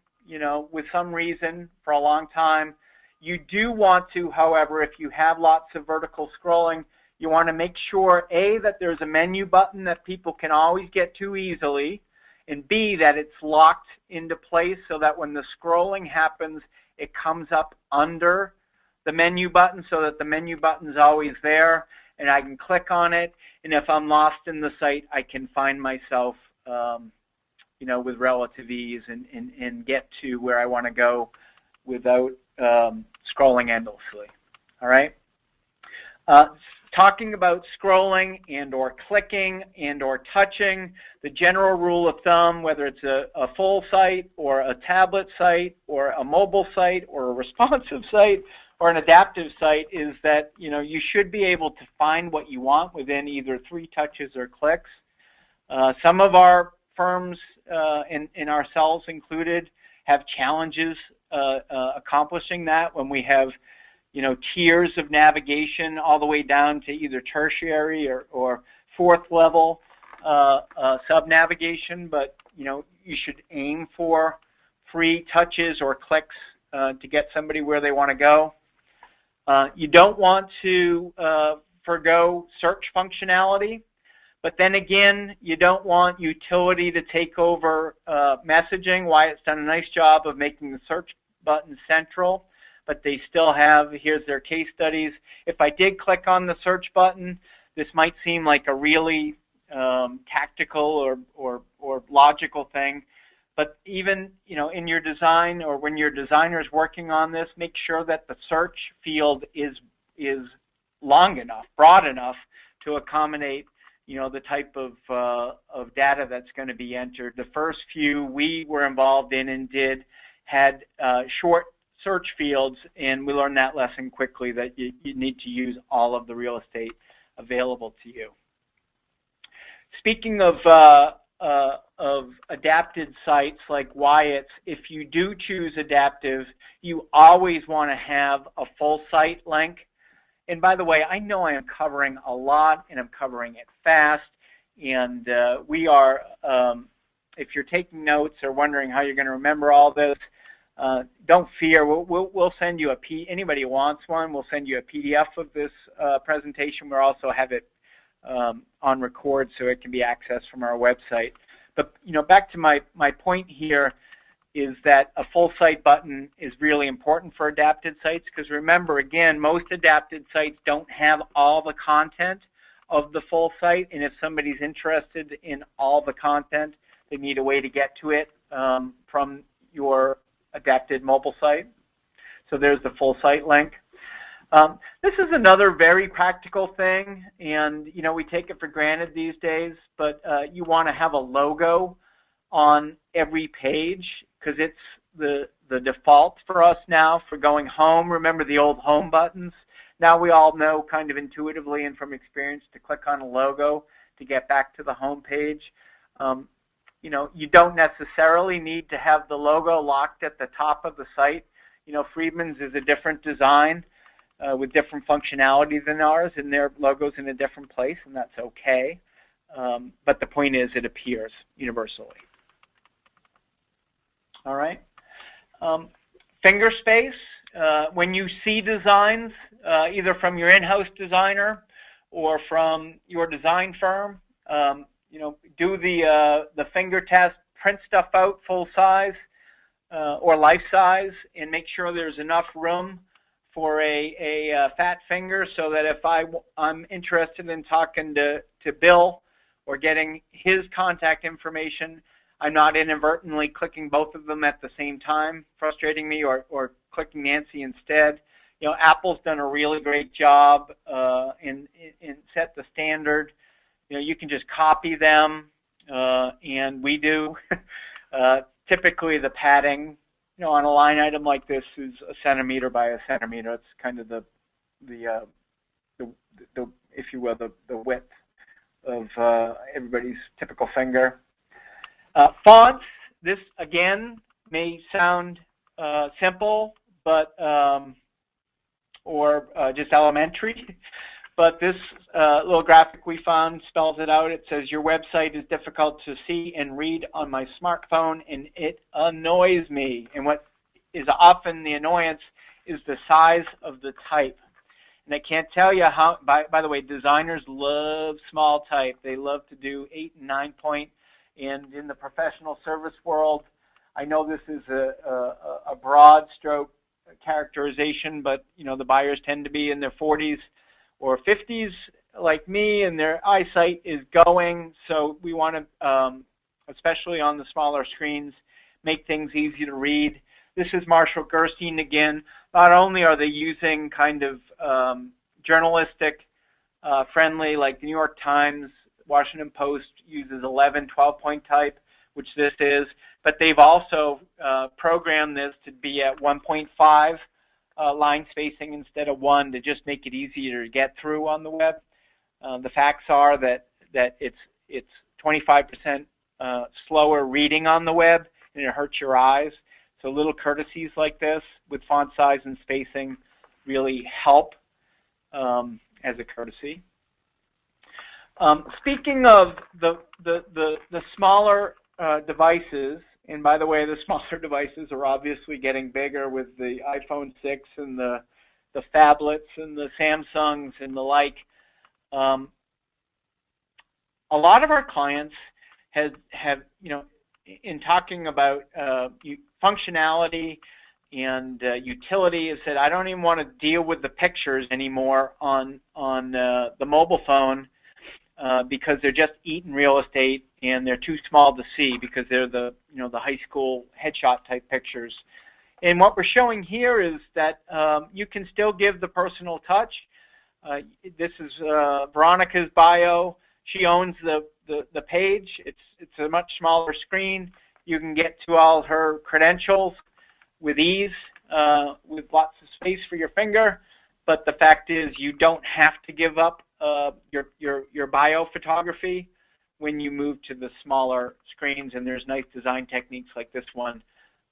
with some reason for a long time. You do want to, however, if you have lots of vertical scrolling, you want to make sure, A, that there's a menu button that people can always get to easily, and B, that it's locked into place so that when the scrolling happens, it comes up under the menu button so that the menu button's always there, and I can click on it, and if I'm lost in the site, I can find myself, with relative ease and get to where I want to go without scrolling endlessly. All right? Talking about scrolling and or clicking and or touching, the general rule of thumb, whether it's a full site or a tablet site or a mobile site or a responsive site or an adaptive site, is that you should be able to find what you want within either 3 touches or clicks. Some of our firms, and ourselves included, have challenges accomplishing that when we have tiers of navigation all the way down to either tertiary or 4th level sub-navigation, but you should aim for free touches or clicks to get somebody where they want to go. You don't want to forgo search functionality, but then again, you don't want utility to take over messaging. Wyatt's done a nice job of making the search button central, but they still have, here's their case studies. If I did click on the search button, this might seem like a really tactical or logical thing, but even in your design or when your designer is working on this, make sure that the search field is long enough, broad enough to accommodate the type of data that's going to be entered. The first few we were involved in and had short search fields, and we learned that lesson quickly, that you need to use all of the real estate available to you. Speaking of adapted sites like Wyatt's, if you do choose adaptive, you always want to have a full site link. And by the way, I know I am covering a lot, and I'm covering it fast, and we are, if you're taking notes or wondering how you're going to remember all this, don't fear. We'll send you anybody who wants one, we'll send you a PDF of this presentation. We'll also have it on record so it can be accessed from our website. But back to my point here is that a full site button is really important for adapted sites, because remember, again, most adapted sites don't have all the content of the full site, and if somebody's interested in all the content, they need a way to get to it from your adapted mobile site. So there's the full site link. This is another very practical thing, and we take it for granted these days, but you want to have a logo on every page, because it's the default for us now for going home. Remember the old home buttons? Now we all know kind of intuitively and from experience to click on a logo to get back to the home page. You know, you don't necessarily need to have the logo locked at the top of the site. You know, Friedman's is a different design with different functionality than ours, and their logo's in a different place, and that's okay. But the point is it appears universally. All right. Finger space. When you see designs, either from your in-house designer or from your design firm, you know, do the finger test, print stuff out full size or life size, and make sure there's enough room for a fat finger, so that if I'm interested in talking to Bill or getting his contact information, I'm not inadvertently clicking both of them at the same time, frustrating me, or clicking Nancy instead. You know, Apple's done a really great job in set the standard. You know, you can just copy them, and we do. Typically, the padding, you know, on a line item like this is a centimeter by a centimeter. It's kind of the if you will, the width of everybody's typical finger. Fonts. This again may sound simple, but or just elementary. But this little graphic we found spells it out. It says, your website is difficult to see and read on my smartphone, and it annoys me. And what is often the annoyance is the size of the type. And I can't tell you how, by the way, designers love small type. They love to do 8 and 9 point. And in the professional service world, I know this is a broad stroke characterization, but you know, the buyers tend to be in their 40s or 50s like me, and their eyesight is going. So we want to, especially on the smaller screens, make things easy to read. This is Marshall Gerstein again. Not only are they using kind of journalistic friendly, like the New York Times, Washington Post uses 11, 12-point type, which this is, but they've also programmed this to be at 1.5 line spacing instead of 1 to just make it easier to get through on the web. The facts are that it's 25% slower reading on the web, and it hurts your eyes. So little courtesies like this with font size and spacing really help as a courtesy. Speaking of the smaller devices, and by the way, the smaller devices are obviously getting bigger with the iPhone 6 and the phablets and the Samsungs and the like. A lot of our clients have you know, in talking about functionality and utility, have said, I don't even want to deal with the pictures anymore on the mobile phone because they're just eating real estate and they're too small to see because they're the high school headshot type pictures. And what we're showing here is that you can still give the personal touch. This is Veronica's bio. She owns the page. It's a much smaller screen. You can get to all her credentials with ease, with lots of space for your finger. But the fact is, you don't have to give up your bio photography when you move to the smaller screens. And there's nice design techniques like this one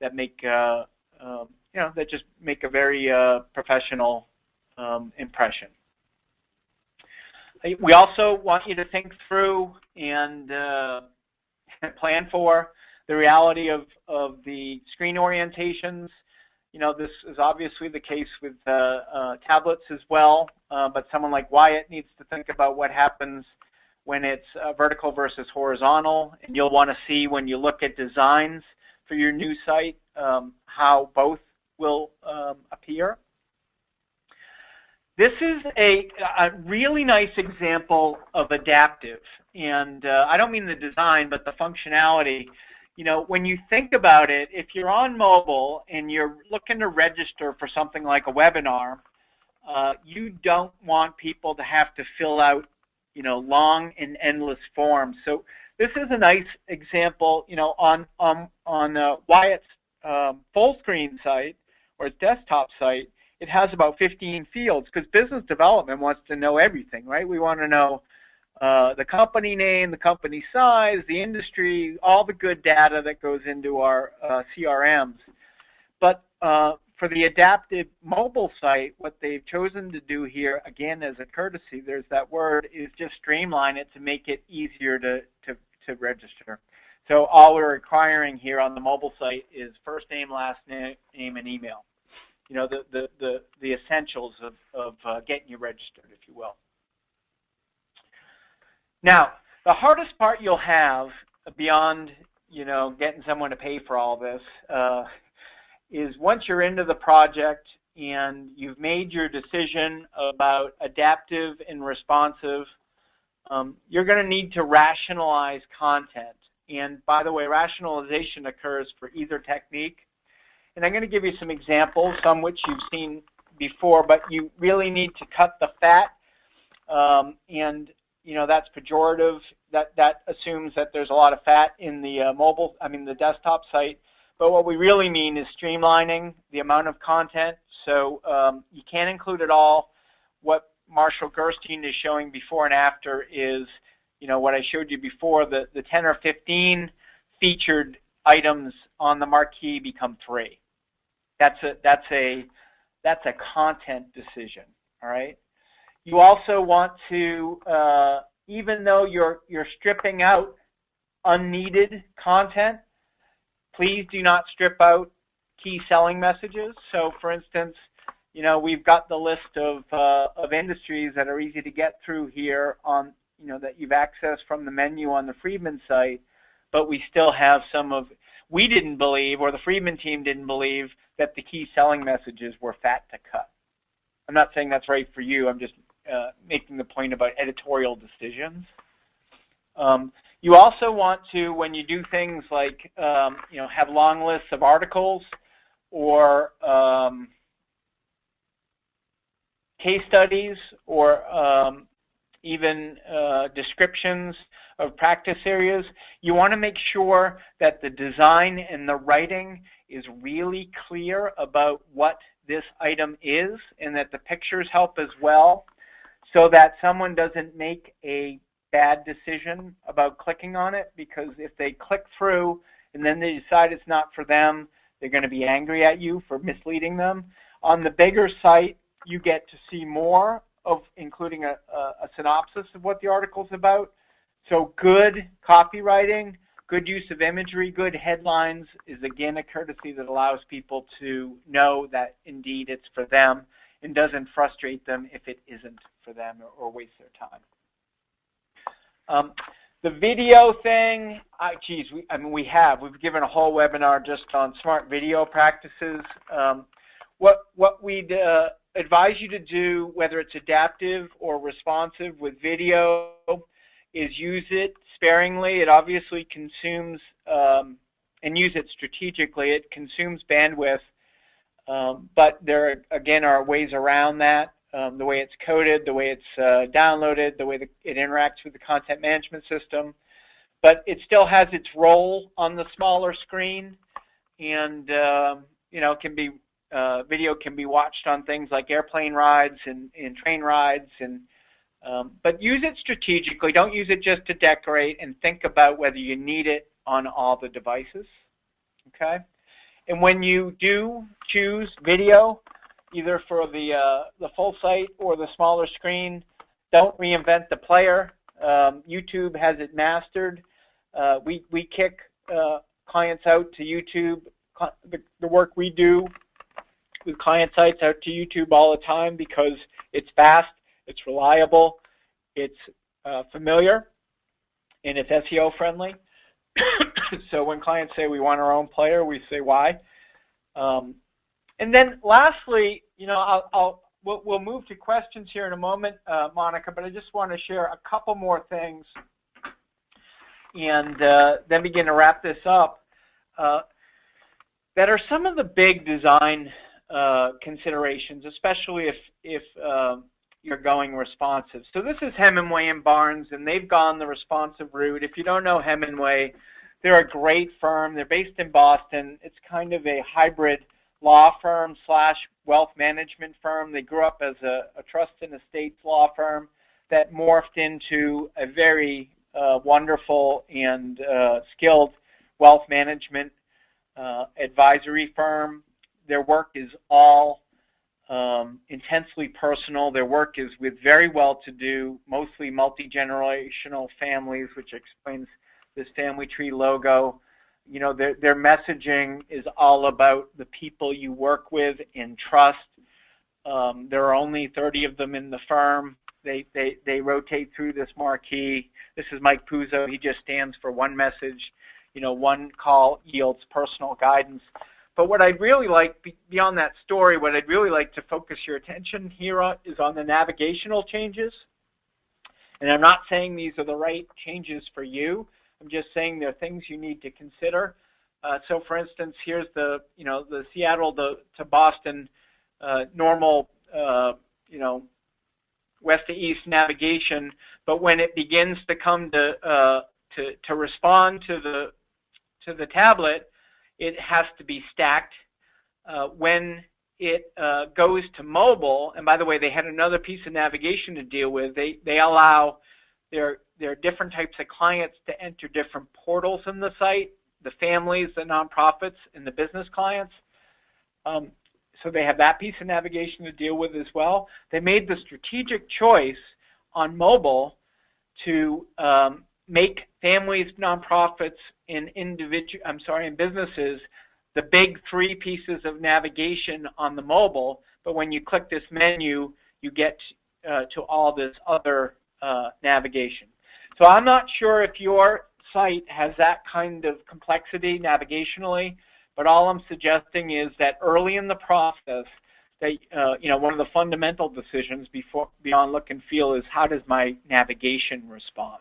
that make that just make a very professional impression. We also want you to think through and plan for the reality of the screen orientations. You know, this is obviously the case with tablets as well, but someone like Wyatt needs to think about what happens when it's vertical versus horizontal. And you'll want to see when you look at designs for your new site how both will appear. This is a really nice example of adaptive, and I don't mean the design, but the functionality. You know, when you think about it, if you're on mobile and you're looking to register for something like a webinar, you don't want people to have to fill out, long and endless forms. So this is a nice example, on Wyatt's full screen site or his desktop site. it has about 15 fields, because business development wants to know everything, right? We want to know the company name, the company size, the industry, all the good data that goes into our CRMs. But for the adaptive mobile site, what they've chosen to do here, again, as a courtesy, there's that word, is just streamline it to make it easier to register. So all we're requiring here on the mobile site is first name, last name, and email. You know, the essentials of getting you registered, if you will. Now, the hardest part you'll have beyond, you know, getting someone to pay for all this is once you're into the project and you've made your decision about adaptive and responsive, you're going to need to rationalize content. And by the way, rationalization occurs for either technique. And I'm going to give you some examples, some which you've seen before, but you really need to cut the fat. And, you know, that's pejorative. That assumes that there's a lot of fat in the the desktop site. But what we really mean is streamlining the amount of content. So you can't include it all. What Marshall Gerstein is showing before and after is, you know, what I showed you before, the 10 or 15 featured items on the marquee become 3. That's a content decision, all right? You also want to, even though you're stripping out unneeded content, please do not strip out key selling messages. So, for instance, you know, we've got the list of industries that are easy to get through here on, you know, that you've accessed from the menu on the Friedman site, but we still have we didn't believe, or the Friedman team didn't believe, that the key selling messages were fat to cut. I'm not saying that's right for you. I'm just making the point about editorial decisions. You also want to, when you do things like, you know, have long lists of articles or case studies or even descriptions of practice areas, you want to make sure that the design and the writing is really clear about what this item is, and that the pictures help as well, so that someone doesn't make a bad decision about clicking on it, because if they click through and then they decide it's not for them, they're going to be angry at you for misleading them. On the bigger site, you get to see more of, including a synopsis of what the article's about. So good copywriting, good use of imagery, good headlines is again a courtesy that allows people to know that indeed it's for them and doesn't frustrate them if it isn't for them or waste their time. The video thing, we've given a whole webinar just on smart video practices. What we'd advise you to do, whether it's adaptive or responsive with video, is use it sparingly. It obviously consumes, and use it strategically. It consumes bandwidth, but there, again, are ways around that. The way it's coded, the way it's downloaded, the way it interacts with the content management system. But it still has its role on the smaller screen, and you know, video can be watched on things like airplane rides and train rides, and but use it strategically. Don't use it just to decorate, and think about whether you need it on all the devices. Okay, and when you do choose video, either for the full site or the smaller screen, don't reinvent the player. YouTube has it mastered. We kick clients out to YouTube. The work we do with client sites out to YouTube all the time, because it's fast, it's reliable, it's familiar, and it's SEO friendly. So when clients say we want our own player, we say why. And then lastly, you know, we'll move to questions here in a moment, Monica, but I just want to share a couple more things and then begin to wrap this up. That are some of the big design considerations, especially if you're going responsive. So this is Hemingway and Barnes, and they've gone the responsive route. If you don't know Hemingway, they're a great firm. They're based in Boston. It's kind of a hybrid law firm slash wealth management firm. They grew up as a trust and estates law firm that morphed into a very wonderful and skilled wealth management advisory firm. Their work is all intensely personal. Their work is with very well-to-do, mostly multi-generational families, which explains this family tree logo. You know, their messaging is all about the people you work with and trust. There are only 30 of them in the firm. They rotate through this marquee. This is Mike Puzo. He just stands for one message. You know, one call yields personal guidance. But what I'd really like, beyond that story, what I'd really like to focus your attention here on is on the navigational changes. And I'm not saying these are the right changes for you. I'm just saying they're things you need to consider. So, for instance, here's the Seattle to Boston normal, west to east navigation. But when it begins to come to respond to the tablet, it has to be stacked. When it goes to mobile, and by the way, they had another piece of navigation to deal with. They allow their different types of clients to enter different portals in the site, the families, the nonprofits, and the business clients. So they have that piece of navigation to deal with as well. They made the strategic choice on mobile to make families, nonprofits, and businesses the big three pieces of navigation on the mobile. But when you click this menu, you get to all this other navigation. So I'm not sure if your site has that kind of complexity navigationally, but all I'm suggesting is that early in the process, that one of the fundamental decisions beyond look and feel is how does my navigation respond?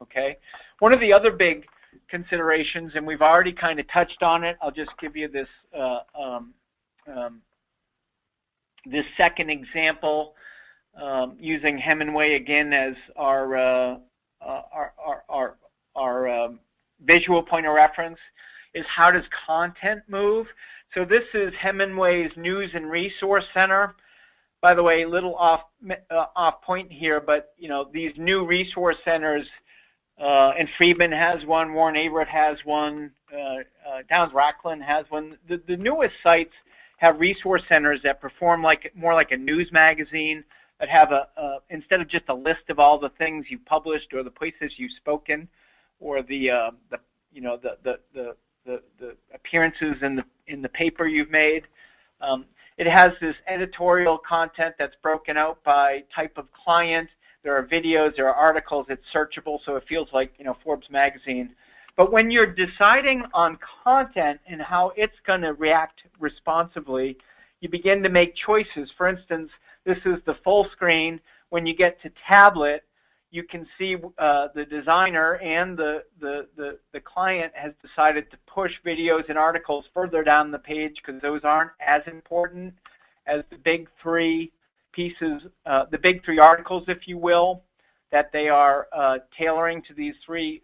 Okay. One of the other big considerations, and we've already kind of touched on it. I'll just give you this this second example using Hemingway again as our visual point of reference. Is how does content move? So this is Hemingway's News and Resource Center. By the way, a little off point here, but these new resource centers, and Friedman has one, Warren Averett has one, Downs Racklin has one. The newest sites have resource centers that perform more like a news magazine, that have instead of just a list of all the things you published or the places you've spoken, or the appearances in the paper you've made. It has this editorial content that's broken out by type of client. There are videos, there are articles. It's searchable, so it feels like Forbes magazine. But when you're deciding on content and how it's going to react responsively, you begin to make choices. For instance, this is the full screen. When you get to tablet, you can see the designer and the client has decided to push videos and articles further down the page because those aren't as important as the big three pieces, the big three articles, if you will, that they are tailoring to these three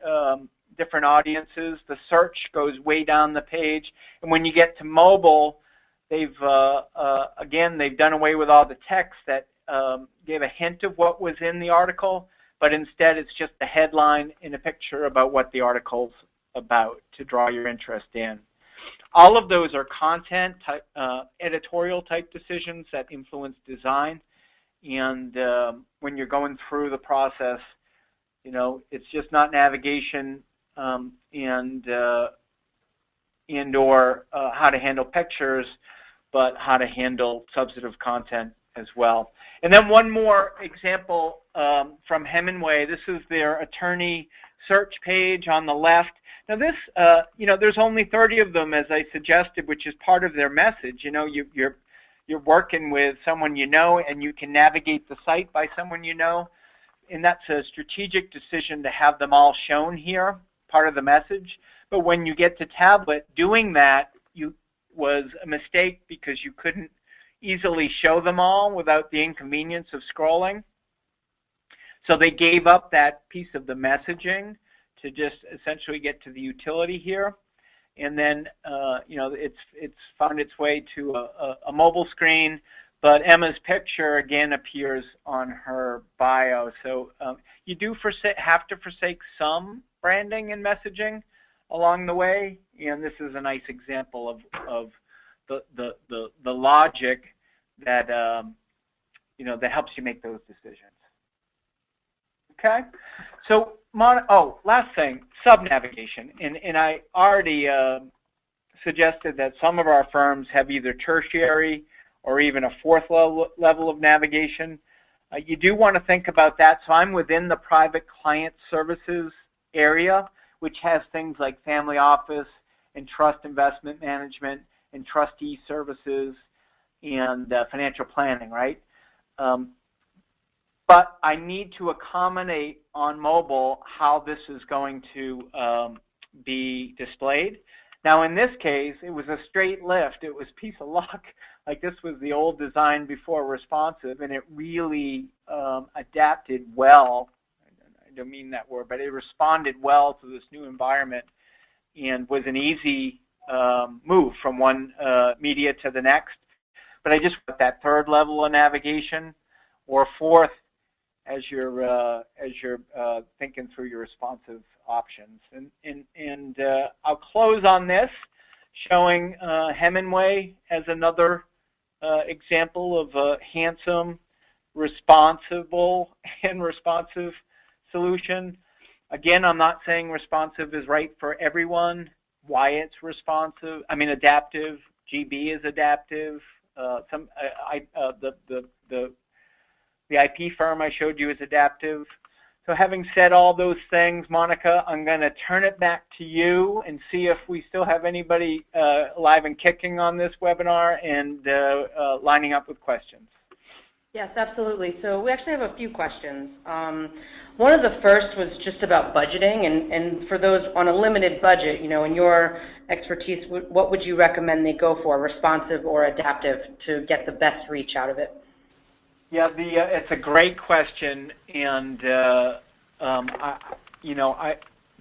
different audiences. The search goes way down the page. And when you get to mobile, they've done away with all the text that gave a hint of what was in the article, but instead it's just a headline and a picture about what the article's about to draw your interest in. All of those are content type, editorial type decisions that influence design. And when you're going through the process, it's just not navigation and or how to handle pictures, but how to handle substantive content as well. And then one more example from Hemingway. This is their attorney search page on the left. Now this, there's only 30 of them, as I suggested, which is part of their message. You're working with someone and you can navigate the site by someone and that's a strategic decision to have them all shown here, part of the message. But when you get to tablet, doing that was a mistake because you couldn't easily show them all without the inconvenience of scrolling. So they gave up that piece of the messaging to just essentially get to the utility here. and then it's found its way to a mobile screen. But Emma's picture again appears on her bio. So you do have to forsake some branding and messaging along the way, and this is a nice example of the logic that that helps you make those decisions. Okay, so last thing, sub-navigation, and I already suggested that some of our firms have either tertiary or even a fourth level of navigation. You do want to think about that. So I'm within the private client services area, which has things like family office and trust investment management and trustee services and financial planning, right? But I need to accommodate on mobile how this is going to be displayed. Now, in this case, it was a straight lift. It was piece of luck. Like, this was the old design before responsive, and it really adapted well. I don't mean that word, but it responded well to this new environment and was an easy move from one media to the next. But I just put that third level of navigation or fourth as you're thinking through your responsive options. And I'll close on this, showing Hemingway as another example of a handsome, responsible, and responsive solution. Again, I'm not saying responsive is right for everyone. Why it's responsive? I mean, adaptive. GB is adaptive. The IP firm I showed you is adaptive. So having said all those things, Monica, I'm going to turn it back to you and see if we still have anybody live and kicking on this webinar and lining up with questions. Yes, absolutely. So we actually have a few questions. One of the first was just about budgeting, and for those on a limited budget, in your expertise, what would you recommend they go for, responsive or adaptive, to get the best reach out of it? Yeah, it's a great question, and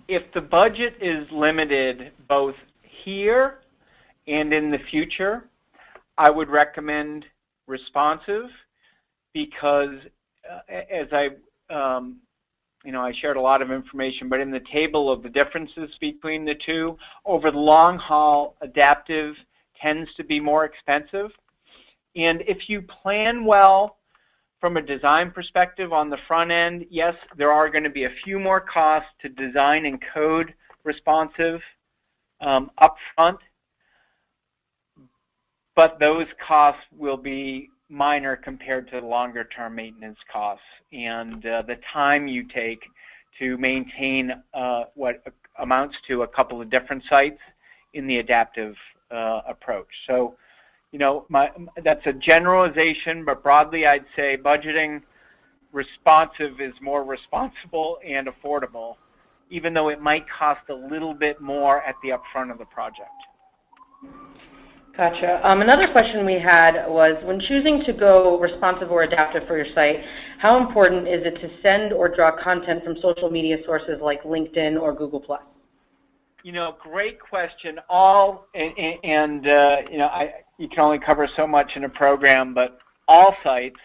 if the budget is limited both here and in the future, I would recommend responsive, because as I shared a lot of information, but in the table of the differences between the two, over the long haul, adaptive tends to be more expensive. And if you plan well from a design perspective on the front end, yes, there are going to be a few more costs to design and code responsive up front, but those costs will be minor compared to the longer-term maintenance costs and the time you take to maintain what amounts to a couple of different sites in the adaptive approach. So, that's a generalization, but broadly I'd say budgeting responsive is more responsible and affordable, even though it might cost a little bit more at the upfront of the project. Gotcha. Another question we had was, when choosing to go responsive or adaptive for your site, how important is it to send or draw content from social media sources like LinkedIn or Google+? Great question. You can only cover so much in a program, but all sites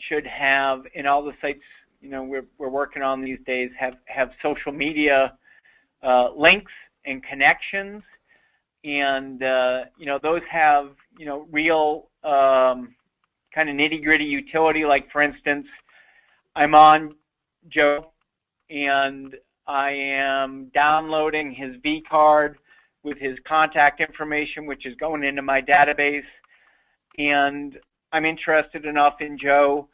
should have, and all the sites we're working on these days have social media links and connections, and those have real kind of nitty-gritty utility. Like, for instance, I'm on Joe, and I am downloading his V card with his contact information, which is going into my database, and I'm interested enough in Joe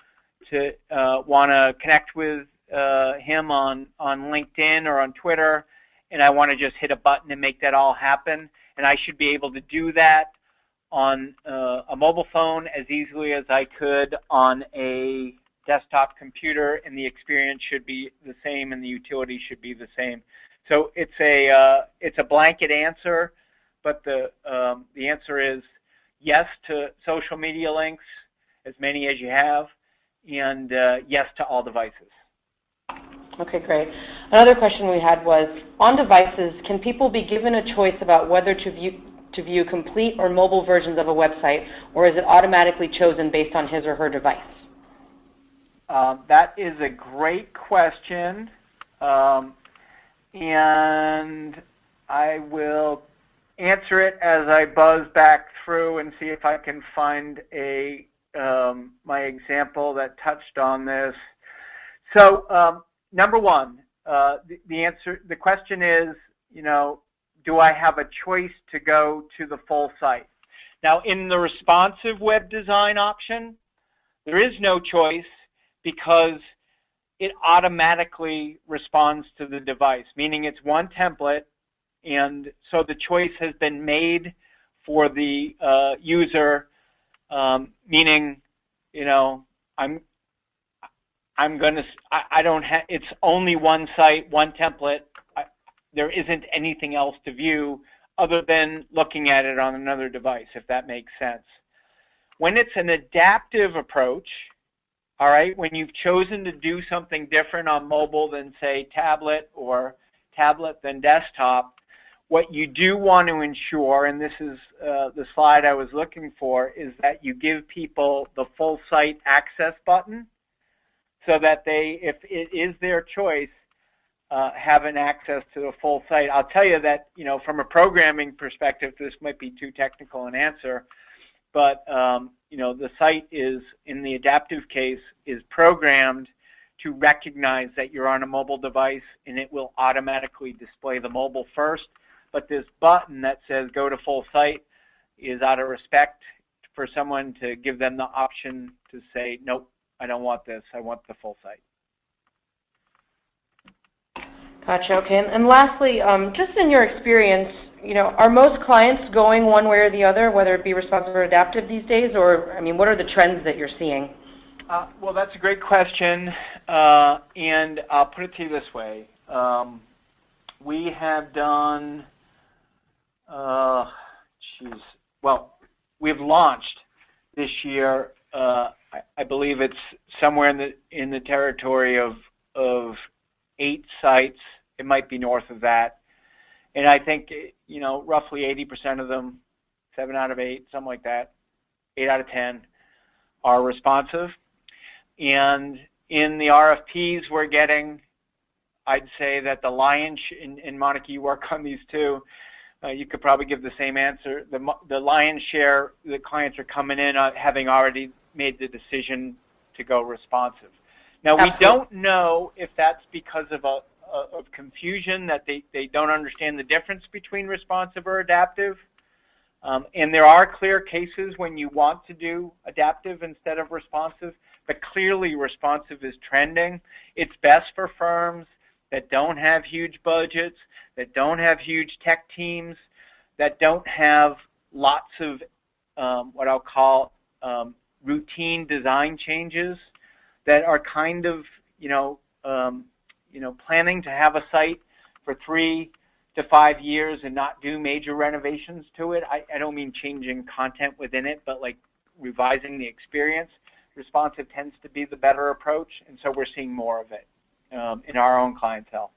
to want to connect with him on LinkedIn or on Twitter, and I want to just hit a button and make that all happen. And I should be able to do that on a mobile phone as easily as I could on a desktop computer, and the experience should be the same and the utility should be the same. So it's a blanket answer, but the answer is yes to social media links, as many as you have, and yes to all devices. Okay, great. Another question we had was, on devices, can people be given a choice about whether to view complete or mobile versions of a website, or is it automatically chosen based on his or her device? That is a great question, and I will answer it as I buzz back through and see if I can find my example that touched on this. So, number one, the question is, do I have a choice to go to the full site? Now, in the responsive web design option, there is no choice because it automatically responds to the device, meaning it's one template, and so the choice has been made for the user, meaning, it's only one site, one template. There isn't anything else to view other than looking at it on another device, if that makes sense. When it's an adaptive approach, all right, when you've chosen to do something different on mobile than, say, tablet, or tablet than desktop, what you do want to ensure, and this is the slide I was looking for, is that you give people the full site access button so that they, if it is their choice, have an access to the full site. I'll tell you that, from a programming perspective, this might be too technical an answer, but, the site is, in the adaptive case, is programmed to recognize that you're on a mobile device, and it will automatically display the mobile first. But this button that says go to full site is out of respect for someone to give them the option to say, nope, I don't want this, I want the full site. Gotcha, okay. And lastly, just in your experience, are most clients going one way or the other, whether it be responsive or adaptive these days, or, what are the trends that you're seeing? Well, that's a great question, and I'll put it to you this way. We have done, we've launched this year, I believe it's somewhere in the territory of 8 sites. It might be north of that. And I think, roughly 80% of them, 7 out of 8, something like that, 8 out of 10, are responsive. And in the RFPs we're getting, I'd say that the lion's, and Monica, you work on these too, you could probably give the same answer. The lion's share, the clients are coming in having already made the decision to go responsive. Now, we don't know if that's because of confusion, that they don't understand the difference between responsive or adaptive. And there are clear cases when you want to do adaptive instead of responsive, but clearly responsive is trending. It's best for firms that don't have huge budgets, that don't have huge tech teams, that don't have lots of what I'll call routine design changes, that are kind of, planning to have a site for 3 to 5 years and not do major renovations to it. I don't mean changing content within it, but like revising the experience. Responsive tends to be the better approach, and so we're seeing more of it in our own clientele.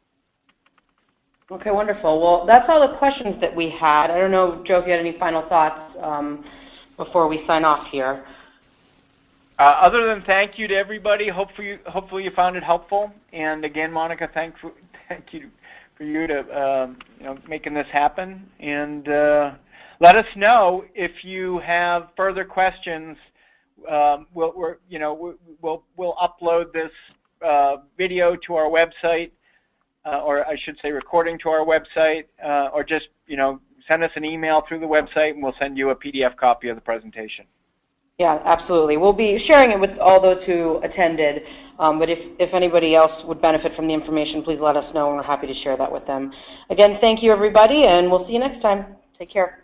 Okay, wonderful. Well, that's all the questions that we had. I don't know, Joe, if you had any final thoughts before we sign off here. Other than thank you to everybody, hopefully you found it helpful. And again, Monica, thank you for you to making this happen. And let us know if you have further questions. We'll upload this video to our website, or I should say recording to our website, or just send us an email through the website, and we'll send you a PDF copy of the presentation. Yeah, absolutely. We'll be sharing it with all those who attended, but if anybody else would benefit from the information, please let us know, and we're happy to share that with them. Again, thank you, everybody, and we'll see you next time. Take care.